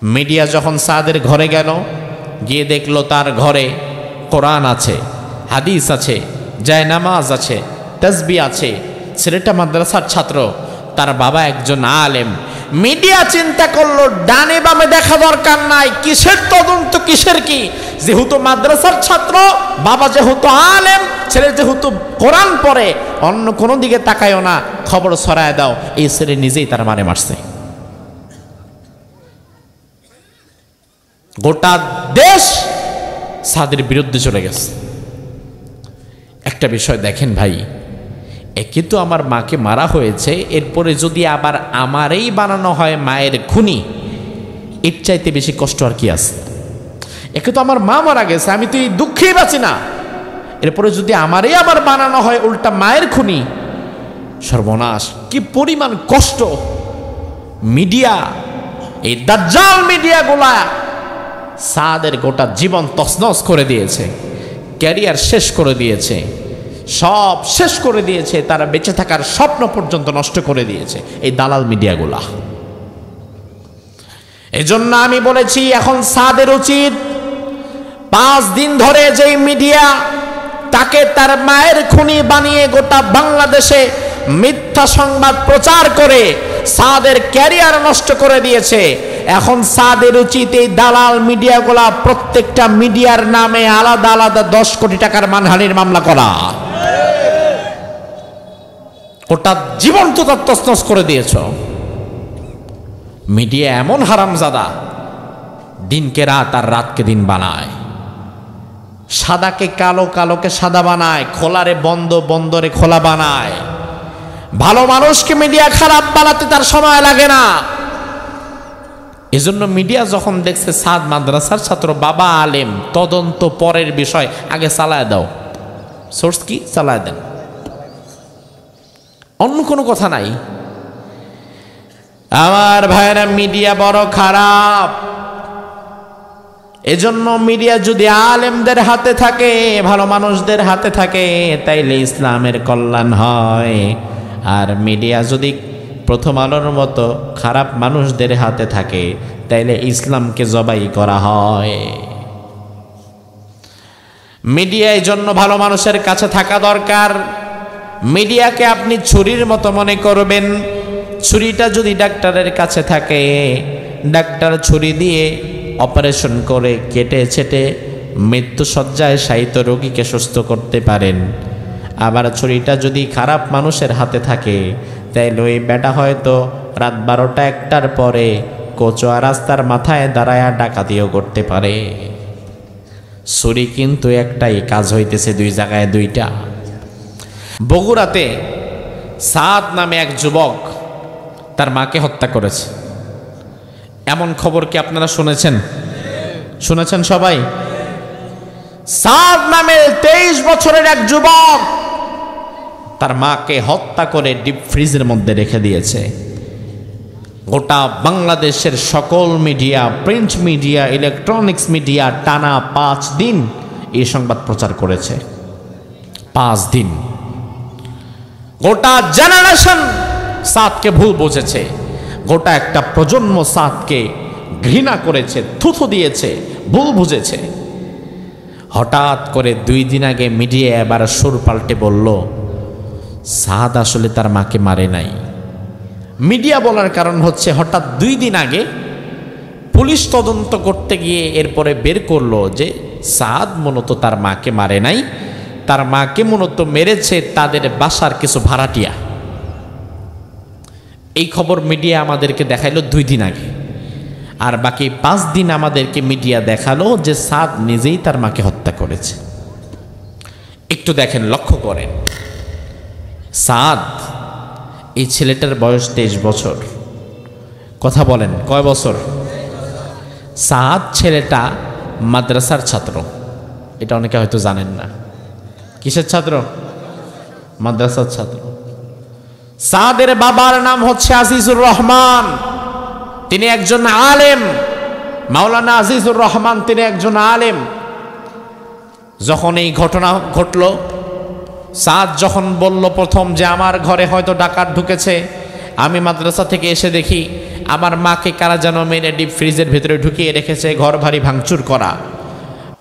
Media যখন সাদের ঘরে গেল, গিয়ে দেখলো তার ঘরে কোরআন আছে, হাদিস আছে, জায়নামাজ আছে, তাসবিহ আছে। ছেলেটা মাদ্রাসার ছাত্র, তার বাবা একজন আলেম। মিডিয়া চিন্তা করলো ডানে বামে দেখা দরকার নাই, কিসের তদন্ত কিসের কি, যেহেতু মাদ্রাসার ছাত্র, বাবা যেহেতু আলেম, ছেলে যেহেতু কোরআন পড়ে, অন্য কোনো দিকে তাকায়ও না, খবর ছড়ায় দাও। এই ছেলে নিজেই তার মানে মারছে। গোটা দেশ সাদের বিরুদ্ধে চলে গেছে। একটা বিষয় দেখেন ভাই, একে তো আমার মাকে মারা হয়েছে, এরপরে যদি আবার আমারই বানানো হয় মায়ের খুনি, এর চাইতে বেশি কষ্ট আর কি আছে? একে তো আমার মা মারা গেছে, আমি তো এই দুঃখেই বাঁচি না, এরপরে যদি আমারই আবার বানানো হয় উল্টা মায়ের খুনি, সর্বনাশ! কি পরিমাণ কষ্ট! মিডিয়া, এই দাজ্জাল মিডিয়াগুলা সাদের গোটা জীবন তছনছ করে দিয়েছে, ক্যারিয়ার শেষ করে দিয়েছে, সব শেষ করে দিয়েছে, তারা বেঁচে থাকার স্বপ্ন পর্যন্ত নষ্ট করে দিয়েছে এই দালাল মিডিয়াগুলা। এজন্য আমি বলেছি এখন সাদের উচিত 5 দিন ধরে যেই মিডিয়া তাকে তার মায়ের খুনি বানিয়ে গোটা বাংলাদেশে মিথ্যা সংবাদ প্রচার করে সাদের ক্যারিয়ার নষ্ট করে দিয়েছে, এখন সাদের উচিত এই দালাল মিডিয়াগুলা প্রত্যেকটা মিডিয়ার নামে আলাদা আলাদা 10 কোটি টাকার মানহানির মামলা করা। ওটা জীবন তো তার তছনছ করে দিয়েছ। মিডিয়া এমন হারামজাদা, দিনকে রাত আর রাতকে দিন বানায়, সাদাকে কালো, কালোকে সাদা বানায়, খোলারে বন্ধ, বন্দরে খোলা বানায়। ভালো মানুষকে মিডিয়া খারাপ বানাতে তার সময় লাগে না। এজন্য মিডিয়া যখন দেখছে সাদ মাদ্রাসার ছাত্র, বাবা আলেম, তদন্ত পরের বিষয়, আগে চালায় দাও। সোর্স কি? চালায় দেন, অন্য কোনো কথা নাই। আমার ভাইরা, মিডিয়া বড় খারাপ। এজন্য মিডিয়া যদি আলেমদের হাতে থাকে, ভালো মানুষদের হাতে থাকে, তাইলে ইসলামের কল্যাণ হয়। আর মিডিয়া যদি প্রথম আলোর মতো খারাপ মানুষদের হাতে থাকে, তাইলে ইসলামকে জবাই করা হয়। মিডিয়ার জন্য ভালো মানুষের কাছে থাকা দরকার। মিডিয়াকে আপনি ছুরির মতো মনে করবেন, ছুরিটা যদি ডাক্তারের কাছে থাকে, ডাক্তার ছুরি দিয়ে অপারেশন করে কেটে ছেটে মৃত্যুসজ্জায় শায়িত রোগীকে সুস্থ করতে পারেন। আবার ছুরিটা যদি খারাপ মানুষের হাতে থাকে, তাইলে ওই বেটা হয়তো রাত 12টা-1টার পরে কোচোয়া রাস্তার মাথায় দাঁড়ায়া ডাকাতিও করতে পারে। ছুরি কিন্তু একটাই, কাজ হইতেছে 2 জায়গায় 2টা। বগুড়াতে সাদ নামে এক যুবক তার মাকে হত্যা করেছে। এমন খবর কি আপনারা শুনেছেন? শুনেছেন সবাই? সাদ নামে 23 বছরের এক যুবক তার মাকে হত্যা করে ডিপ ফ্রিজের মধ্যে রেখে দিয়েছে। গোটা বাংলাদেশের সকল media, print media, electronics media টানা 5 দিন এই সংবাদ প্রচার করেছে। 5 দিন গোটা জেনারেশন সাদকে ভুল বুঝেছে, গোটা একটা প্রজন্ম সাদকে ঘৃণা করেছে, থুথু দিয়েছে, ভুল বুঝেছে। হঠাৎ করে 2 দিন আগে মিডিয়া এবার সুর পাল্টে বলল সাদ আসলে তার মাকে মারে নাই। মিডিয়া বলার কারণ হচ্ছে হঠাৎ 2 দিন আগে পুলিশ তদন্ত করতে গিয়ে এরপরে বের করলো যে সাদ মূলত তার মাকে মারে নাই, তার মাকে মূলত মেরেছে তাদের বাসার কিছু ভাড়াটিয়া। এই খবর মিডিয়া আমাদেরকে দেখাইলো 2 দিন আগে, আর বাকি 5 দিন আমাদেরকে মিডিয়া দেখালো যে সাদ নিজেই তার মাকে হত্যা করেছে। একটু দেখেন, লক্ষ্য করেন, সাদ, এই ছেলেটার বয়স 23 বছর। কথা বলেন, কয় বছর? সাদ ছেলেটা মাদ্রাসার ছাত্র, এটা অনেকে হয়তো জানেন না। কিসের ছাত্র? মাদ্রাসার ছাত্র। সাদের বাবার নাম হচ্ছে আজিজুর রহমান, তিনি একজন আলেম। মাওলানা আজিজুর রহমান, তিনি একজন আলেম। যখন এই ঘটনা ঘটল, সাদ যখন বলল প্রথম যে আমার ঘরে হয়তো ডাকাত ঢুকেছে, আমি মাদ্রাসা থেকে এসে দেখি আমার মাকে কারা যেন মেরে ডিপ ফ্রিজের ভিতরে ঢুকিয়ে রেখেছে, ঘর ভারী ভাঙচুর করা।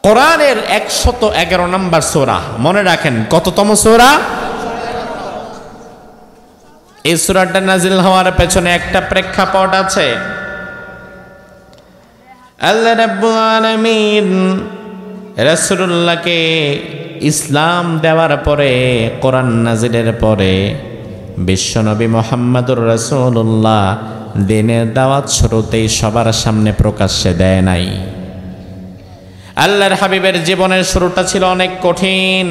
কোরআনের 111 নম্বর সূরা, মনে রাখেন কততম সূরা? এই সূরাটা নাজিল হওয়ার পেছনে একটা প্রেক্ষাপট আছে। আল্লাহ রাব্বুল আলামিন রাসূলুল্লাহকে ইসলাম দেওয়ার পরে, কোরআন নাজিলের পরে বিশ্বনবী মুহাম্মদুর রাসূলুল্লাহ দ্বীনের দাওয়াত শুরুতেই সবার সামনে প্রকাশ্যে দেয় নাই। আল্লাহর হাবিবের জীবনের শুরুটা ছিল অনেক কঠিন।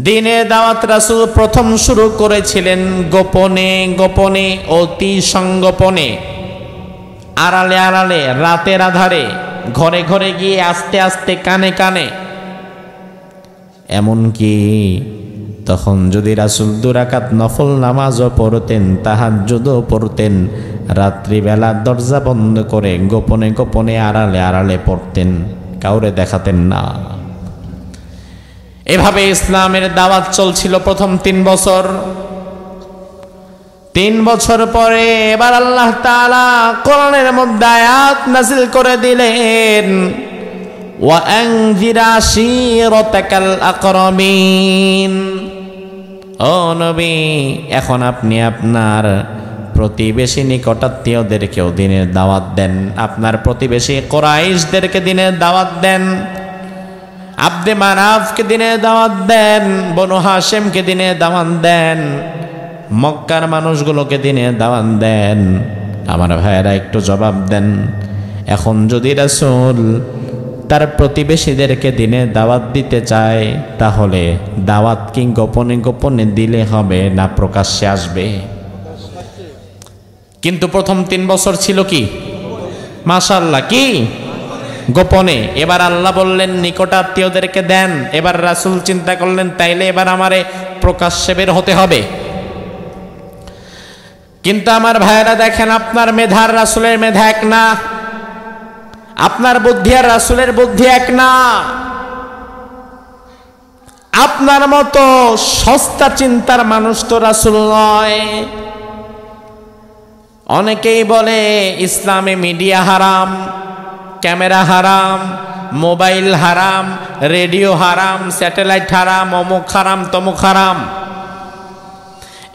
দ্বীনের দাওয়াত রাসূল প্রথম শুরু করেছিলেন গোপনে গোপনে, অতি সংগোপনে, আড়ালে আড়ালে, রাতের আধারে, ঘরে ঘরে গিয়ে আস্তে আস্তে, কানে কানে। এমনকি তখন যদি রাসূল 2 রাকাত নফল নামাজও পড়তেন, তাহাজ্জুদও পড়তেন, রাত্রিবেলা দরজা বন্ধ করে গোপনে গোপনে, আড়ালে আড়ালে পড়তেন, কাউরে দেখাতেন না। এভাবে ইসলামের দাওয়াত চলছিল প্রথম 3 বছর। 3 বছর পরে এবার আল্লাহ তাআলা কোরআনের মধ্যে আয়াত নাযিল করে দিলেন, ওয়া আনজির আশীরাতাকাল আকরামিন। ও নবী, এখন আপনি আপনার প্রতিবেশী নিকটাত্মীয়দেরকেও দ্বীনের দাওয়াত দেন, আপনার প্রতিবেশী কুরাইশদেরকে দ্বীনের দাওয়াত দেন, আব্দে মানাফকে দ্বীনের দাওয়াত দেন, বনু হাশেমকে দ্বীনের দাওয়াত দেন, মক্কার মানুষগুলোকে দ্বীনের দাওয়াত দেন। আমার ভাইয়েরা একটু জবাব দেন, এখন যদি রাসূল তার প্রতিবেশীদেরকে দ্বীনের দাওয়াত দিতে চায়, তাহলে দাওয়াত কি গোপনে গোপনে দিলে হবে না প্রকাশ্যে আসবে? কিন্তু প্রথম 3 বছর ছিল কি? মাশাআল্লাহ, কি? গোপনে। এবার আল্লাহ বললেন নিকটাত্মীয়দেরকে দেন। এবার রাসূল চিন্তা করলেন, তাইলে এবার আমারে প্রকাশ্যে বের হতে হবে। কিন্তু আমার ভাইয়েরা দেখেন, আপনার মেধার রাসূলের মেধা এক না, আপনার বুদ্ধি আর রাসূলের বুদ্ধি এক না। আপনার মতো সস্তা চিন্তার মানুষ তো রাসূল নয়। অনেকেই বলে ইসলামে মিডিয়া হারাম, ক্যামেরা হারাম, মোবাইল হারাম, রেডিও হারাম, স্যাটেলাইট হারাম, অমুক হারাম, তমুক হারাম।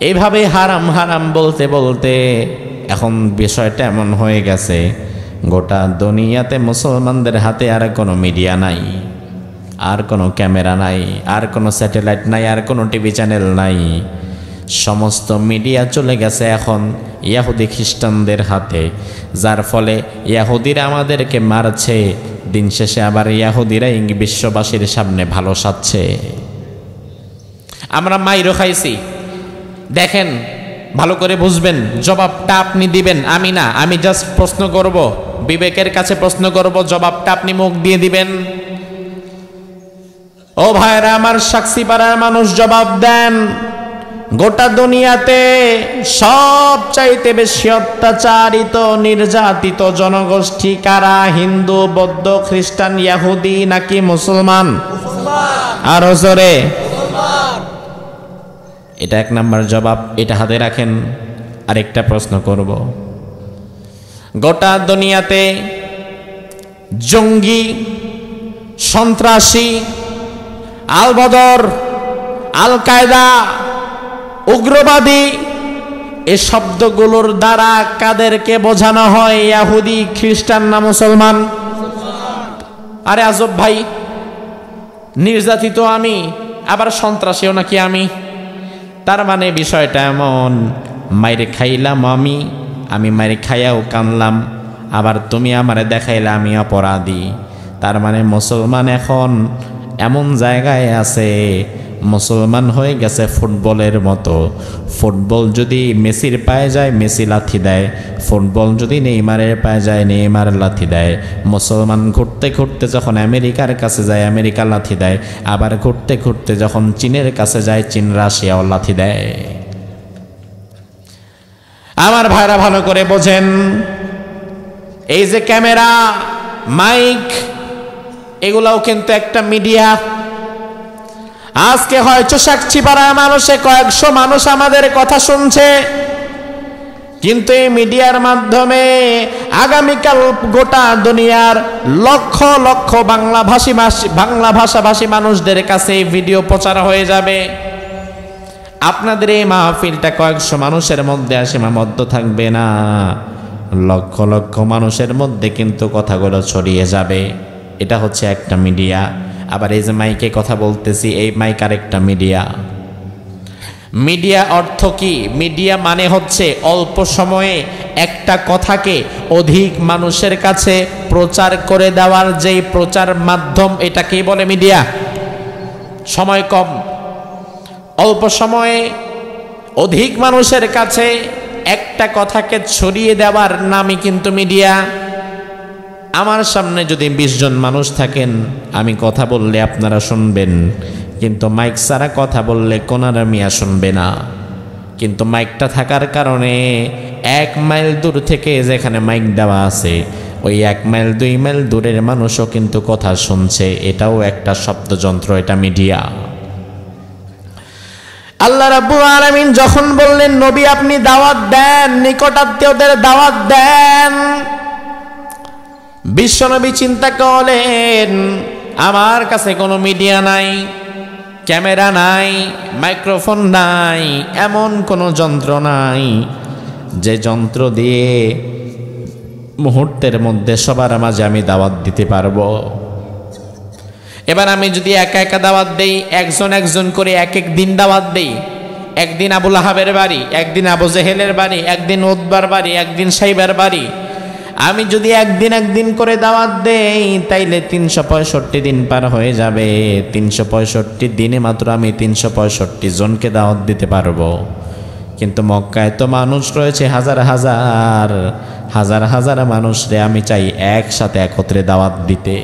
এইভাবে হারাম হারাম বলতে বলতে এখন বিষয়টা এমন হয়ে গেছে, গোটা দুনিয়াতে মুসলমানদের হাতে আর কোনো মিডিয়া নাই, আর কোনো ক্যামেরা নাই, আর কোনো স্যাটেলাইট নাই, আর কোনো টিভি চ্যানেল নাই। সমস্ত মিডিয়া চলে গেছে এখন ইহুদি খ্রিস্টানদের হাতে, যার ফলে ইহুদিরা আমাদেরকে মারছে, দিন শেষে আবার ইহুদিরা বিশ্ববাসীর সামনে ভালো সাজছে। আমরা মাইরও খাইছি। দেখেন, ভালো করে বুঝবেন, জবাবটা আপনি দিবেন, আমি না। আমি জাস্ট প্রশ্ন করব, বিবেকের কাছে প্রশ্ন করব, জবাবটা আপনি মুখ দিয়ে দিবেন। ও ভাইরা আমার, সাক্ষীপাড়ার মানুষ জবাব দেন, গোটা দুনিয়াতে সবচাইতে বেশি অত্যাচারিত নির্যাতিত জনগোষ্ঠী কারা? হিন্দু, বৌদ্ধ, খ্রিস্টান, ইহুদি নাকি মুসলমান? আরো জোরে। এটা 1 নাম্বার জবাব, এটা হাতে রাখেন। আরেকটা প্রশ্ন করব, গোটা দুনিয়াতে জঙ্গি, সন্ত্রাসী, আল বদর, আল কায়দা, উগ্রবাদী, এই শব্দগুলোর দ্বারা কাদেরকে বোঝানো হয়? ইহুদি, খ্রিস্টান না মুসলমান? আরে আজব ভাই, নির্যাতিত আমি, আবার সন্ত্রাসীও নাকি আমি? তার মানে বিষয়টা এমন, মাইরে খাইলাম আমি মাইরে খাইয়াও কানলাম, আবার তুমি আমারে দেখাইলে আমি অপরাধী। তার মানে মুসলমান এখন এমন জায়গায় আছে, মুসলমান হয়ে গেছে ফুটবলের মতো। ফুটবল যদি মেসির পায়ে যায়, মেসি লাথি দেয়। ফুটবল যদি নেইমারের পায়ে যায়, নেইমার লাথি দেয়। মুসলমান ঘুরতে ঘুরতে যখন আমেরিকার কাছে যায়, আমেরিকা লাথি দেয়। আবার ঘুরতে ঘুরতে যখন চীনের কাছে যায়, চীন রাশিয়াও লাথি দেয়। আমার ভাইরা ভালো করে বোঝেন, এই যে ক্যামেরা, মাইক, এগুলাও কিন্তু একটা মিডিয়া। আজকে হয়তো সাক্ষীপাড়ার মানুষে কয়েকশো মানুষ আমাদের কথা শুনছে, কিন্তু এই মিডিয়ার মাধ্যমে আগামীকাল গোটা দুনিয়ার লক্ষ লক্ষ বাংলা ভাষাভাষী মানুষদের কাছে এই ভিডিও প্রচার হয়ে যাবে। আপনাদের এই মাহফিলটা কয়েকশো মানুষের মধ্যে সীমাবদ্ধ থাকবে না, লক্ষ লক্ষ মানুষের মধ্যে কিন্তু কথাগুলো ছড়িয়ে যাবে। এটা হচ্ছে একটা মিডিয়া। আবার এই যে মাইকে কথা বলতেছি, এই মাইক আরেকটা মিডিয়া। মিডিয়া অর্থ কি? মিডিয়া মানে হচ্ছে অল্প সময়ে একটা কথাকে অধিক মানুষের কাছে প্রচার করে দেওয়ার যেই প্রচার মাধ্যম, এটাকেই বলে মিডিয়া। সময় কম, অল্প সময়ে অধিক মানুষের কাছে একটা কথাকে ছড়িয়ে দেওয়ার নামই কিন্তু মিডিয়া। আমার সামনে যদি 20 জন মানুষ থাকেন, আমি কথা বললে আপনারা শুনবেন, কিন্তু মাইক ছাড়া কথা বললে কোনারা মিয়া শুনবে না। কিন্তু মাইকটা থাকার কারণে 1 মাইল দূর থেকে যেখানে মাইক দেওয়া আছে, ওই 1 মাইল 2 মাইল দূরের মানুষও কিন্তু কথা শুনছে। এটাও একটা শব্দযন্ত্র, এটা মিডিয়া। আল্লাহ রাব্বুল আলামিন যখন বললেন, নবী আপনি দাওয়াত দেন, নিকটাত্মীয়দের দাওয়াত দেন, বিশ্বনবী চিন্তা করলেন আমার কাছে কোনো মিডিয়া নাই, ক্যামেরা নাই, মাইক্রোফোন নাই, এমন কোনো যন্ত্র নাই যে যন্ত্র দিয়ে মুহূর্তের মধ্যে সবার মাঝে আমি দাওয়াত দিতে পারবো। এবার আমি যদি একা একা দাওয়াত দেই, একজন একজন করে এক এক দিন দাওয়াত দেই, একদিন আবু লাহাবের বাড়ি, একদিন আবু জেহেলের বাড়ি, একদিন উতবার বাড়ি, একদিন সাইবার বাড়ি, আমি যদি একদিন করে দাওয়াত দেই, তাইলে 365 দিন পার হয়ে যাবে। 365 দিনে মাত্র আমি 365 জনকে দাওয়াত দিতে পারবো। কিন্তু মক্কায় তো মানুষ রয়েছে হাজার হাজার, হাজার হাজার মানুষরে আমি চাই একসাথে একত্রে দাওয়াত দিতে।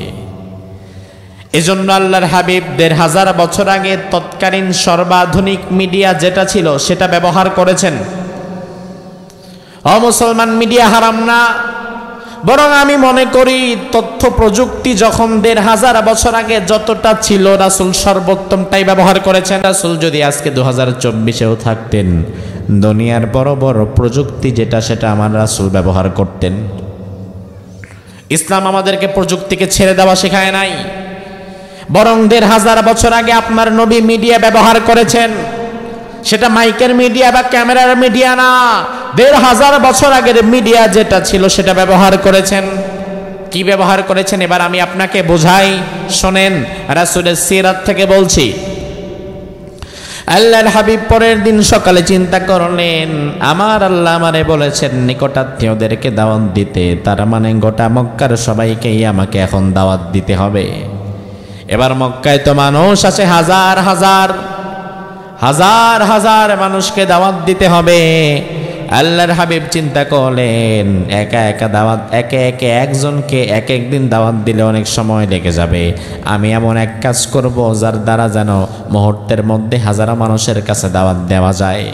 এজন্য আল্লাহর হাবিব 1500 বছর আগে তৎকালীন সর্বাধুনিক মিডিয়া যেটা ছিল সেটা ব্যবহার করেছেন। মুসলমান, মিডিয়া হারাম না, বরং আমি মনে করি তথ্য প্রযুক্তি যখন 1500 বছর আগে যতটা ছিল, রাসূল সর্বোত্তমটাই ব্যবহার করেছেন। রাসূল যদি আজকে 2024-এও থাকতেন, দুনিয়ার বড় বড় প্রযুক্তি যেটা সেটা আমার রাসূল ব্যবহার করতেন। ইসলাম আমাদেরকে প্রযুক্তিকে ছেড়ে দেওয়া শেখায় নাই, বরং 1500 বছর আগে আপনার নবী মিডিয়া ব্যবহার করেছেন। সেটা মাইকের মিডিয়া বা ক্যামেরার মিডিয়া না, 1500 বছর আগের মিডিয়া যেটা ছিল সেটা ব্যবহার করেছেন। কি ব্যবহার করেছেন এবার আমি আপনাকে বোঝাই, শোনেন। রাসূলের সিরাত থেকে বলছি। আল্লাহর হাবিব পরের দিন সকালে চিন্তা করলেন, আমার আল্লাহ আমারে বলেছেন নিকটাত্মীয়দেরকে দাওয়াত দিতে, তার মানে গোটা মক্কার সবাইকেই আমাকে এখন দাওয়াত দিতে হবে। এবার মক্কায় তো মানুষ আছে হাজার হাজার, হাজার হাজার মানুষকে দাওয়াত দিতে হবে। আল্লাহর হাবিব চিন্তা করলেন, একা একা দাওয়াত, একে একে একজনকে এক একদিন দাওয়াত দিলে অনেক সময় লেগে যাবে। আমি এমন এক কাজ করব যার দ্বারা যেন মুহূর্তের মধ্যে হাজারো মানুষের কাছে দাওয়াত দেওয়া যায়।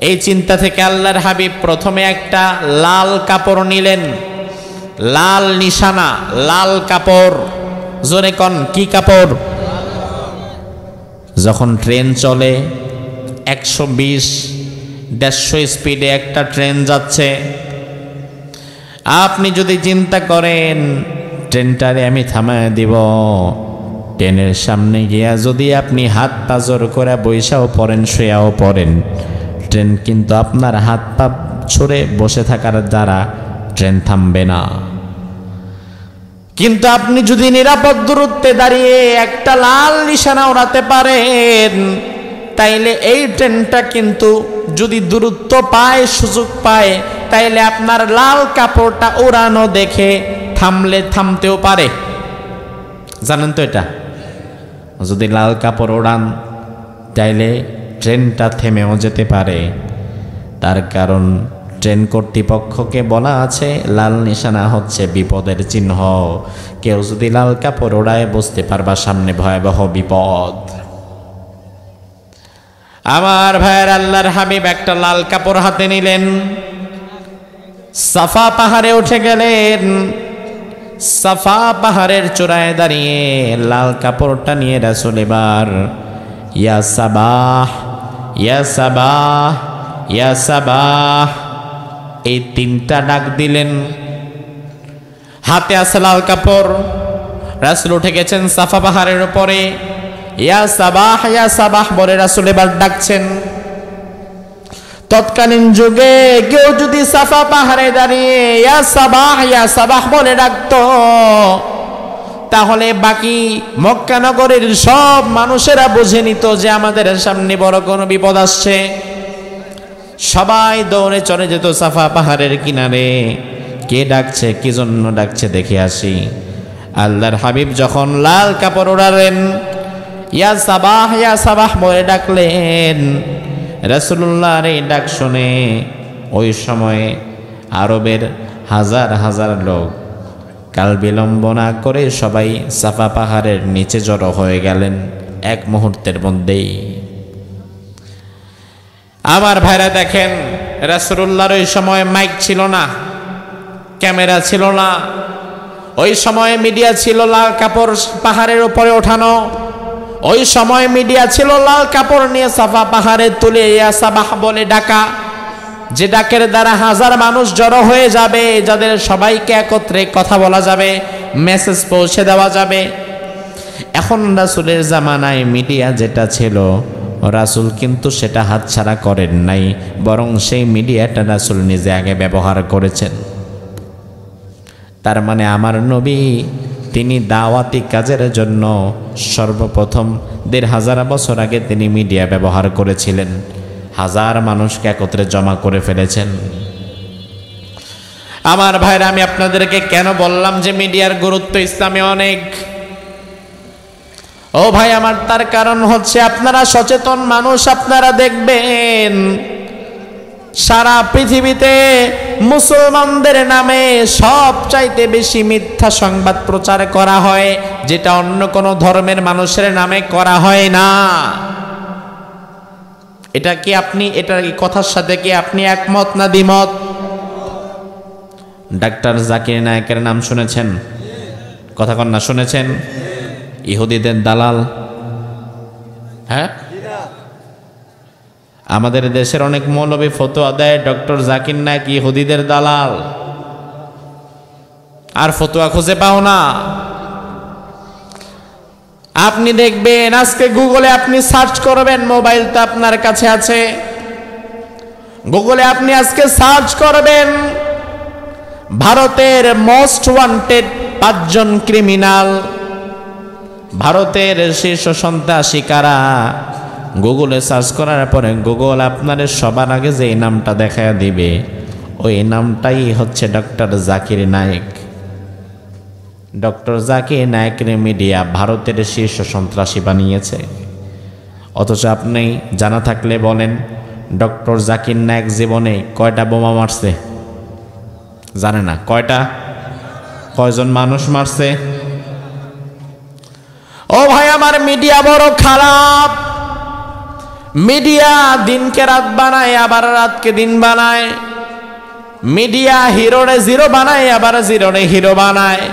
এই চিন্তা থেকে আল্লাহর হাবিব প্রথমে একটা লাল কাপড় নিলেন, লাল নিশানা, লাল কাপড়। জোরে কন, কি কাপড়? যখন ট্রেন চলে 120-150 স্পিডে একটা ট্রেন যাচ্ছে, আপনি যদি চিন্তা করেন ট্রেনটারে আমি থামায় দিব, ট্রেনের সামনে গিয়া যদি আপনি হাত পা জোর করে বৈশাও পড়েন, শুয়াও পড়েন, ট্রেন কিন্তু আপনার হাত পা ছড়ে বসে থাকার দ্বারা ট্রেন থামবে না। কিন্তু আপনি যদি নিরাপদ দূরত্বে দাঁড়িয়ে একটা লাল নিশানা ওড়াতে পারেন, তাইলে এই ট্রেনটা কিন্তু যদি দূরত্ব পায়, সুযোগ পায়, তাইলে আপনার লাল কাপড়টা ওড়ানো দেখে থামলে থামতেও পারে। জানেন তো এটা? যদি লাল কাপড় ওড়ান তাইলে ট্রেনটা থেমেও যেতে পারে। তার কারণ ট্রেন কর্তৃপক্ষকে বলা আছে লাল নিশানা হচ্ছে বিপদের চিহ্ন, কেউ যদি লাল কাপড় ওড়ায় বুঝতে পারবা সামনে ভয়াবহ বিপদ। আমার ভাইয়ের, আল্লাহর হাবিব একটা লাল কাপড় হাতে নিলেন, সাফা পাহাড়ে উঠে গেলেন। সাফা পাহাড়ের চূড়ায় দাঁড়িয়ে লাল কাপড়টা নিয়ে রাসূল এবার ইয়া সাবাহ, ইয়া সাবাহ, ইয়া সাবাহ এই তিনটা ডাক দিলেন। হাতে আছে লাল কাপড়। রাসূল উঠে গেছেন সাফা পাহাড়ের উপরে। ইয়া সাবাহ বলে রাসূল এবার ডাকছেন। তৎকালীন যুগে কেউ যদি সাফা পাহাড়ে দাঁড়িয়ে ইয়া সাবাহ বলে ডাকতো, তাহলে বাকি মক্কা নগরের সব মানুষেরা বুঝে নিত যে আমাদের সামনে বড় কোনো বিপদ আসছে। সবাই দৌড়ে চলে যেত সাফা পাহাড়ের কিনারে, কে ডাকছে, কি জন্য ডাকছে দেখে আসি। আল্লাহর হাবিব যখন লাল কাপড় ওড়ালেন, ইয়া সাবাহ বলে ডাকলেন, রাসূলুল্লাহর এই ডাক শুনে ওই সময়ে আরবের হাজার হাজার লোক কাল বিলম্ব না করে সবাই সাফা পাহাড়ের নিচে জড়ো হয়ে গেলেন এক মুহূর্তের মধ্যেই। আমার ভাইরা দেখেন, রাসূলুল্লাহর ওই সময় মাইক ছিল না, ক্যামেরা ছিল না, ওই সময় মিডিয়া ছিল লাল কাপড় পাহাড়ের উপরে ওঠানো, ওই সময় মিডিয়া ছিল লাল কাপড় নিয়ে সাফা পাহাড়ে তুলে ইয়া সাবাহ বলে ডাকা, যে ডাকের দ্বারা হাজার মানুষ জড়ো হয়ে যাবে, যাদের সবাইকে একত্রে কথা বলা যাবে, মেসেজ পৌঁছে দেওয়া যাবে। এখন রাসূলের জামানায় মিডিয়া যেটা ছিল, রাসূল কিন্তু সেটা হাতছাড়া করেন নাই, বরং সেই মিডিয়াটা রাসূল নিজে আগে ব্যবহার করেছেন। তার মানে আমার নবী তিনি দাওয়াতি কাজের জন্য সর্বপ্রথম ১৫০০ বছর আগে তিনি মিডিয়া ব্যবহার করেছিলেন, হাজার মানুষকে একত্রে জমা করে ফেলেছেন। আমার ভাইরা, আমি আপনাদেরকে কেন বললাম যে মিডিয়ার গুরুত্ব ইসলামে অনেক? ও ভাই আমার, তার কারণ হচ্ছে আপনারা সচেতন মানুষ, আপনারা দেখবেন সারা পৃথিবীতে মুসলমানদের নামে সবচাইতে বেশি মিথ্যা সংবাদ প্রচার করা হয়, যেটা অন্য কোনো ধর্মের মানুষের নামে করা হয় না। এটা কি আপনি, এটার কথার সাথে কি আপনি একমত না দ্বিমত? ডাক্তার জাকির নায়েকের নাম শুনেছেন? কথা কন না, শুনেছেন? ইহুদিদের দালাল। হ্যাঁ, আমাদের দেশের অনেক মৌলবী ফতোয়া দেয় ডক্টর জাকির নায়েক ইহুদিদের দালাল, আর ফতোয়া খুঁজে পাও না। আপনি দেখবেন আজকে গুগলে আপনি সার্চ করবেন, মোবাইল তো আপনার কাছে আছে, গুগলে আপনি আজকে সার্চ করবেন ভারতের মোস্ট ওয়ান্টেড ৫ জন ক্রিমিনাল, ভারতের শীর্ষ সন্ত্রাসী কারা। গুগলে সার্চ করার পরে গুগল আপনার সবার আগে যে নামটা দেখায় দিবে, ওই নামটাই হচ্ছে ডক্টর জাকির নায়েক। ডক্টর জাকির নায়েকের মিডিয়া ভারতের শীর্ষ সন্ত্রাসী বানিয়েছে। অথচ আপনি জানা থাকলে বলেন, ডক্টর জাকির নায়েক জীবনে কয়টা বোমা মারছে? জানে না। কয়টা? কয়জন মানুষ মারছে? ও ভাই আমার, মিডিয়া বড় খারাপ। মিডিয়া দিনকে রাত বানায়, আবার রাতকে দিন বানায়। মিডিয়া হিরোরে জিরো বানায়, আবার জিরোরে হিরো বানায়।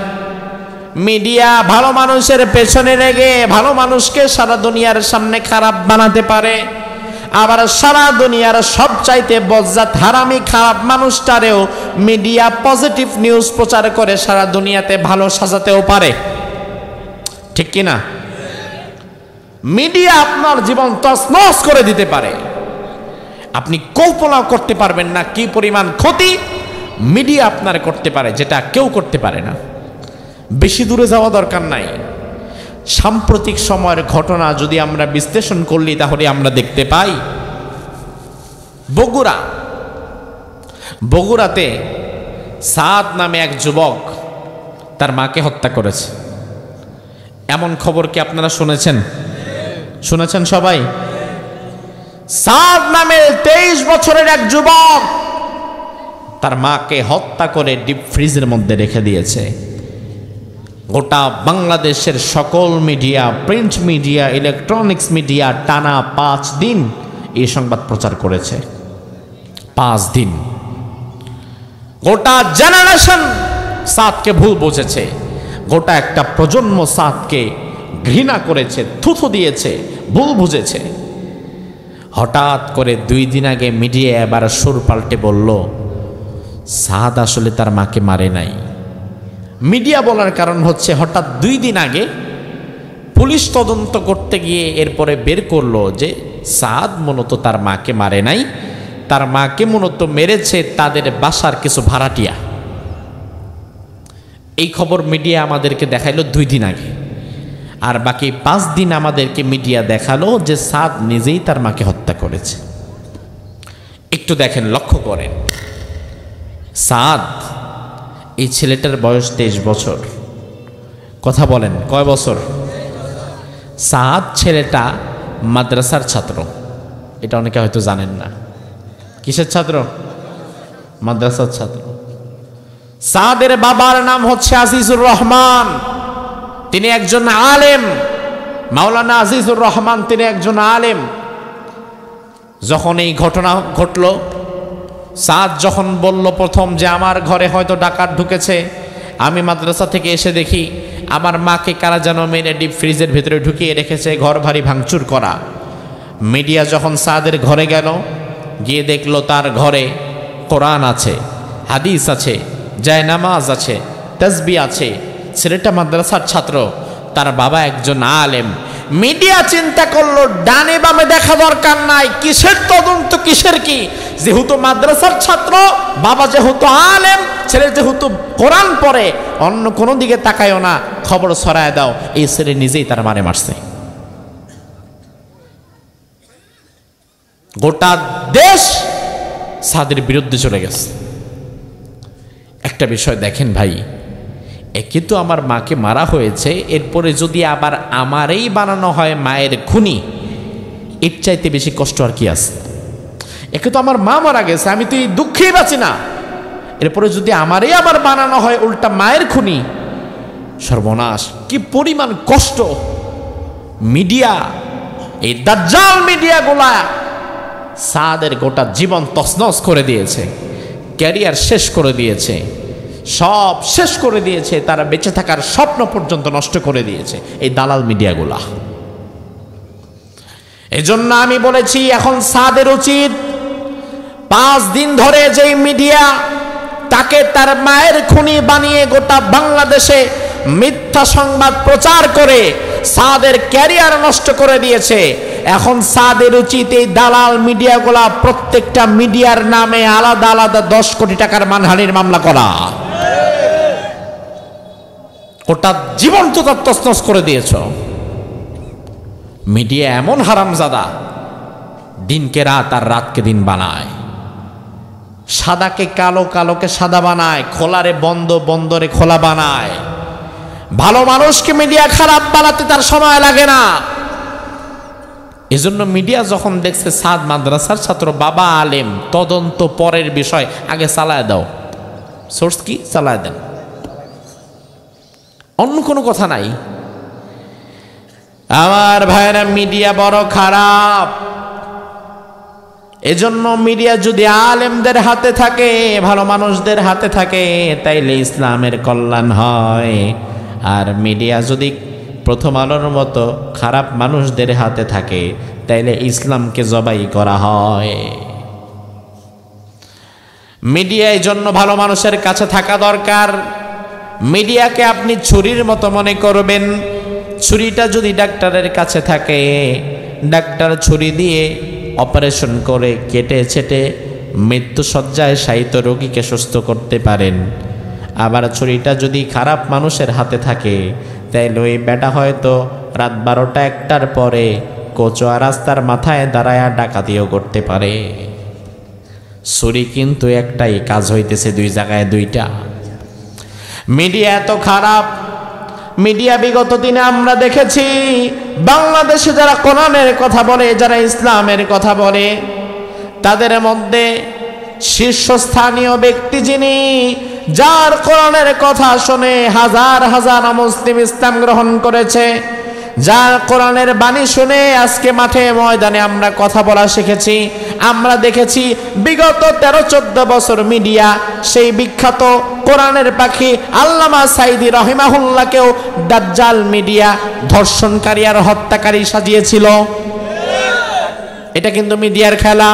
মিডিয়া ভালো মানুষের পেছনে লেগে ভালো মানুষকে সারা দুনিয়ার সামনে খারাপ বানাতে পারে, আবার সারা দুনিয়ার সবচাইতে বজ্জাত হারামি খারাপ মানুষটারেও মিডিয়া পজিটিভ নিউজ প্রচার করে সারা দুনিয়াতে ভালো সাজাতেও পারে। ঠিক কিনা? মিডিয়া আপনার জীবন তছনছ করে দিতে পারে, আপনি কল্পনা করতে পারবেন না কি পরিমাণ ক্ষতি মিডিয়া আপনার করতে পারে, যেটা কেউ করতে পারে না। বেশি দূরে যাওয়া দরকার নাই, সাম্প্রতিক সময়ের ঘটনা যদি আমরা বিশ্লেষণ করলি তাহলে আমরা দেখতে পাই বগুড়াতে সাদ নামে এক যুবক তার মাকে হত্যা করেছে। এমন খবর কি আপনারা শুনেছেন? শুনেছেন সবাই? সাদ নামে 23 বছরের এক যুবক তার মাকে হত্যা করে ডিপ ফ্রিজের মধ্যে রেখে দিয়েছে। গোটা বাংলাদেশের সকল media, print media, electronics media টানা 5 দিন এই সংবাদ প্রচার করেছে। 5 দিন গোটা জেনারেশন সাদকে ভুল বুঝেছে, গোটা একটা প্রজন্ম সাদকে ঘৃণা করেছে, থুথু দিয়েছে, ভুল বুঝেছে। হঠাৎ করে 2 দিন আগে মিডিয়া এবার সুর পাল্টে বলল সাদ আসলে তার মাকে মারে নাই। মিডিয়া বলার কারণ হচ্ছে হঠাৎ 2 দিন আগে পুলিশ তদন্ত করতে গিয়ে এরপরে বের করলো যে সাদ মূলত তার মাকে মারে নাই, তার মাকে মূলত মেরেছে তাদের বাসার কিছু ভাড়াটিয়া। এই খবর মিডিয়া আমাদেরকে দেখাইলো 2 দিন আগে, আর বাকি 5 দিন আমাদেরকে মিডিয়া দেখালো যে সাদ নিজেই তার মাকে হত্যা করেছে। একটু দেখেন, লক্ষ্য করেন, সাদ এই ছেলেটার বয়স 23 বছর। কথা বলেন, কয় বছর? সাদ ছেলেটা মাদ্রাসার ছাত্র। এটা অনেকে হয়তো জানেন না। কিসের ছাত্র? মাদ্রাসার ছাত্র। সাদের বাবার নাম হচ্ছে আজিজুর রহমান, তিনি একজন আলেম। মাওলানা আজিজুর রহমান তিনি একজন আলেম। যখন এই ঘটনা ঘটল, সাদ যখন বলল প্রথম যে আমার ঘরে হয়তো ডাকাত ঢুকেছে, আমি মাদ্রাসা থেকে এসে দেখি আমার মাকে কারা যেন মেরে ডিপ ফ্রিজের ভিতরে ঢুকিয়ে রেখেছে, ঘর ভারী ভাঙচুর করা। মিডিয়া যখন সাদের ঘরে গেল, গিয়ে দেখলো তার ঘরে কোরআন আছে, হাদিস আছে, জায়নামাজ আছে, তাসবিহ আছে। ছেলেটা মাদ্রাসার ছাত্র, তার বাবা একজন আলেম। মিডিয়া চিন্তা করলো ডানে বামে দেখা দরকার নাই, কিসের তদন্ত, কিসের কি, যেহেতু মাদ্রাসার ছাত্র, বাবা যেহেতু আলেম, ছেলে যেহেতু কোরআন পড়ে, অন্য কোনো দিকে তাকায়ও না, খবর ছড়ায় দাও। এই ছেলে নিজেই তার মারে মারছে। গোটা দেশ সাদের বিরুদ্ধে চলে গেছে। একটা বিষয় দেখেন ভাই, একে তো আমার মাকে মারা হয়েছে, এরপরে যদি আবার আমারই বানানো হয় মায়ের খুনি, এর চাইতে বেশি কষ্ট আর কি আছে? একে তো আমার মা মারা গেছে, আমি তো এই দুঃখেই বাঁচি না, এরপরে যদি আমারই আবার বানানো হয় উল্টা মায়ের খুনি, সর্বনাশ! কি পরিমাণ কষ্ট! মিডিয়া, এই দাজ্জাল মিডিয়াগুলা সাদের গোটা জীবন তছনছ করে দিয়েছে, ক্যারিয়ার শেষ করে দিয়েছে, সব শেষ করে দিয়েছে, তারা বেঁচে থাকার স্বপ্ন পর্যন্ত নষ্ট করে দিয়েছে এই দালাল মিডিয়াগুলা। এজন্য আমি বলেছি এখন সাদের উচিত 5 দিন ধরে যেই মিডিয়া তাকে তার মায়ের খুনি বানিয়ে গোটা বাংলাদেশে মিথ্যা সংবাদ প্রচার করে সাদের ক্যারিয়ার নষ্ট করে দিয়েছে, এখন সাদের উচিত এই দালাল মিডিয়াগুলা প্রত্যেকটা মিডিয়ার নামে আলাদা আলাদা 10 কোটি টাকার মানহানির মামলা করা। ওটা জীবন তো তার তছনছ করে দিয়েছ। মিডিয়া এমন হারামজাদা, দিনকে রাত আর রাতকে দিন বানায়, সাদাকে কালো, কালোকে সাদা বানায়, খোলারে বন্ধ, বন্দরে খোলা বানায়। ভালো মানুষকে মিডিয়া খারাপ বানাতে তার সময় লাগে না। এজন্য মিডিয়া যখন দেখছে সাদ মাদ্রাসার ছাত্র, বাবা আলেম, তদন্ত পরের বিষয়, আগে চালায় দাও। সোর্স কি? চালায় দেন, অন্য কোনো কথা নাই। আমার ভাইরা, মিডিয়া বড় খারাপ। এজন্য মিডিয়া যদি আলেমদের হাতে থাকে, ভালো মানুষদের হাতে থাকে, তাইলে ইসলামের কল্যাণ হয়। আর মিডিয়া যদি প্রথম আলোর মতো খারাপ মানুষদের হাতে থাকে, তাইলে ইসলামকে জবাই করা হয়। মিডিয়া এই জন্য ভালো মানুষের কাছে থাকা দরকার। মিডিয়াকে আপনি ছুরির মতো মনে করবেন। ছুরিটা যদি ডাক্তারের কাছে থাকে, ডাক্তার ছুরি দিয়ে অপারেশন করে কেটে ছেটে মৃত্যুসজ্জায় শায়িত রোগীকে সুস্থ করতে পারেন। আবার ছুরিটা যদি খারাপ মানুষের হাতে থাকে, তাইলে ওই বেটা হয়তো রাত 12টা-1টার পরে কোচোয়া রাস্তার মাথায় দাঁড়ায়া ডাকাতিও করতে পারে। ছুরি কিন্তু একটাই, কাজ হইতেছে 2 জায়গায় 2টা। মিডিয়া এত খারাপ। মিডিয়া বিগত দিনে আমরা দেখেছি, বাংলাদেশে যারা কোরআনের কথা বলে, যারা ইসলামের কথা বলে, তাদের মধ্যে শীর্ষস্থানীয় ব্যক্তি যিনি, যার কোরআনের কথা শুনে হাজার হাজার মুসলিম ইসলাম গ্রহণ করেছে, যার কোরআনের বাণী শুনে আজকে মাঠে ময়দানে আমরা কথা বলা শিখেছি, আমরা দেখেছি বিগত 13-14 বছর মিডিয়া সেই বিখ্যাত কোরআনের পাখি আল্লামা সাইদি রহিমাহুল্লাহকেও দাজ্জাল মিডিয়া ধর্ষণকারী আর হত্যাকারী সাজিয়েছিল। এটা কিন্তু মিডিয়ার খেলা।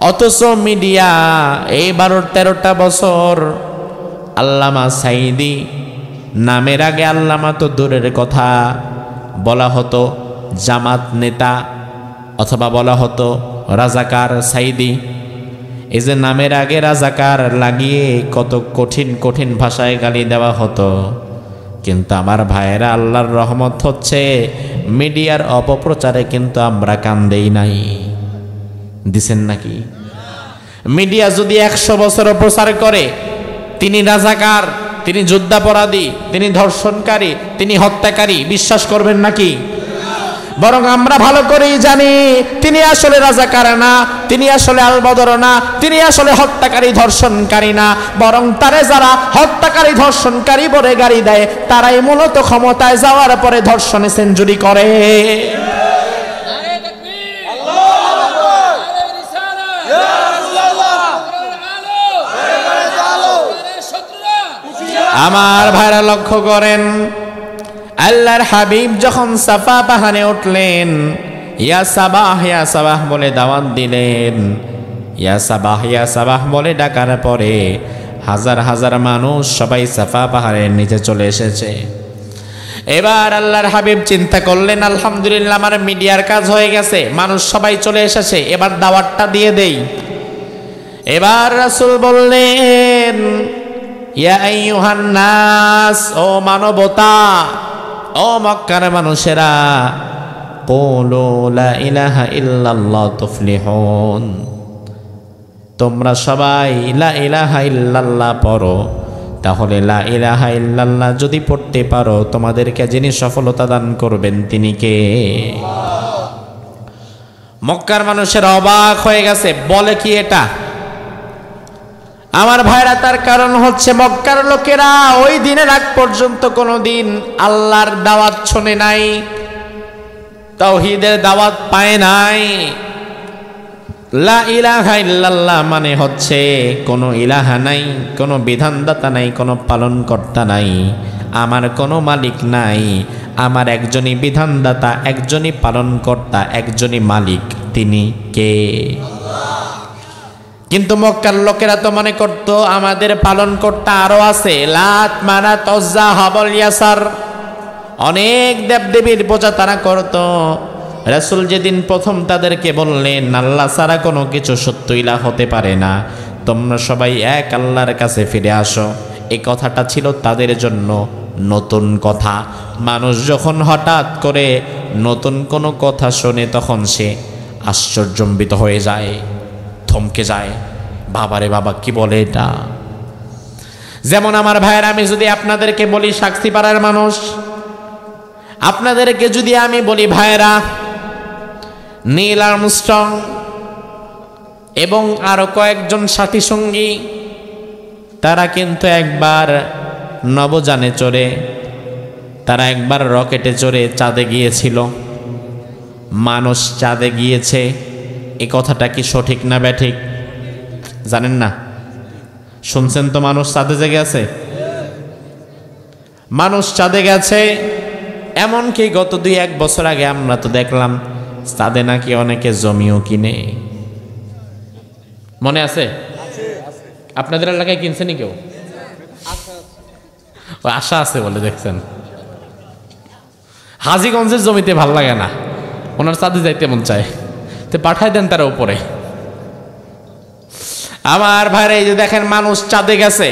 অথচ মিডিয়া এই 12-13টা বছর আল্লামা সাঈদী নামের আগে আল্লামা তো দূরের কথা, বলা হতো জামাত নেতা অথবা বলা হতো রাজাকার সাঈদী। এই যে নামের আগে রাজাকার লাগিয়ে কত কঠিন কঠিন ভাষায় গালি দেওয়া হতো। কিন্তু আমার ভাইয়েরা, আল্লাহর রহমত হচ্ছে মিডিয়ার অপপ্রচারে কিন্তু আমরা কান দেই নাই। দিছেন নাকি? মিডিয়া যদি 100 বছর প্রচার করে তিনি রাজাকার, তিনি যুদ্ধাপরাধী, তিনি ধর্ষণকারী, তিনি হত্যাকারী, বিশ্বাস করবেন নাকি? বরং আমরা ভালো করেই জানি তিনি আসলে রাজাকার না, তিনি আসলে আল বদর না, তিনি আসলে হত্যাকারী ধর্ষণকারী না, বরং তারে যারা হত্যাকারী ধর্ষণকারী বলে গাড়ি দেয় তারাই মূলত ক্ষমতায় যাওয়ার পরে ধর্ষণে সেঞ্চুরি করে। আমার ভাইরা লক্ষ্য করেন, আল্লাহর হাবিব যখন সাফা পাহাড়ে উঠলেন, ইয়া সাবাহ ইয়া সাবাহ বলে দাওয়াত দিলেন, ইয়া সাবাহ ইয়া সাবাহ বলে ডাকার পরে হাজার হাজার মানুষ সবাই সাফা পাহাড়ের নিচে চলে এসেছে। এবার আল্লাহর হাবিব চিন্তা করলেন, আলহামদুলিল্লাহ আমার মিডিয়ার কাজ হয়ে গেছে, মানুষ সবাই চলে এসেছে, এবার দাওয়াতটা দিয়ে দেই। এবার রাসূল বললেন, ইয়া আইয়ুহান নাস, ও মানবতা, ও মক্কার মানুষেরা, কুলু লা ইলাহা ইল্লাল্লাহ তুফলিহুন, তোমরা সবাই লা ইলাহা ইল্লাল্লাহ পড়ো, তাহলে লা ইলাহা ইল্লাল্লাহ যদি পড়তে পারো তোমাদেরকে যিনি সফলতা দান করবেন তিনি কে? মক্কার মানুষের অবাক হয়ে গেছে, বলে কি এটা? আমার ভাইরা, তার কারণ হচ্ছে মক্কার লোকেরা ওই দিনের আগ পর্যন্ত কোনোদিন আল্লাহর দাওয়াত শোনে নাই, তাওহীদের দাওয়াত পায় নাই। লা ইলাহা ইল্লাল্লাহ মানে হচ্ছে কোনো ইলাহা নাই, কোনো বিধানদাতা নাই, কোনো পালনকর্তা নাই, আমার কোনো মালিক নাই, আমার একজনই বিধানদাতা, একজনই পালনকর্তা, একজনই মালিক, তিনি কে? কিন্তু মক্কার লোকেরা তো মনে করত আমাদের পালনকর্তা আরো আছে, লাত মানাত উজ্জা হাবল ইয়াসার, অনেক দেবদেবীর পূজা তারা করত। রাসূল যেদিন প্রথম তাদেরকে বললেন আল্লাহ ছাড়া কোনো কিছু সত্য ইলাহ হতে পারে না, তোমরা সবাই এক আল্লাহর কাছে ফিরে আসো, এই কথাটা ছিল তাদের জন্য নতুন কথা। মানুষ যখন হঠাৎ করে নতুন কোনো কথা শোনে তখন সে আশ্চর্যজম্বিত হয়ে যায়, থমকে যায়, বাবারে বাবা কি বলে এটা। যেমন আমার ভাইয়ের, আমি যদি আপনাদেরকে বলি সাক্ষীপাড়ার মানুষ, আপনাদেরকে যদি আমি বলি ভাইয়েরা নীল আর্মস্ট্রং এবং আরো কয়েকজন সাথী সঙ্গী, তারা কিন্তু একবার নবযানে চড়ে, তারা একবার রকেটে চড়ে চাঁদে গিয়েছিল, মানুষ চাঁদে গিয়েছে, এই কথাটা কি সঠিক না ব্যাঠিক? জানেন না? শুনছেন তো মানুষ চাঁদে যে গেছে, মানুষ চাঁদে গেছে। এমনকি গত 2-1 বছর আগে আমরা তো দেখলাম চাঁদে নাকি অনেকে জমিও কিনে। মনে আছে? আপনাদের এলাকায় কিনছেনি কেউ? আশা আছে বলে দেখছেন। হাজীগঞ্জের জমিতে ভাল লাগে না, ওনার চাঁদে যাইতে মন চায়, তো পাঠাই দেন তারা উপরে। আমার ভাইরা, এই যে দেখেন মানুষ চাঁদে গেছে,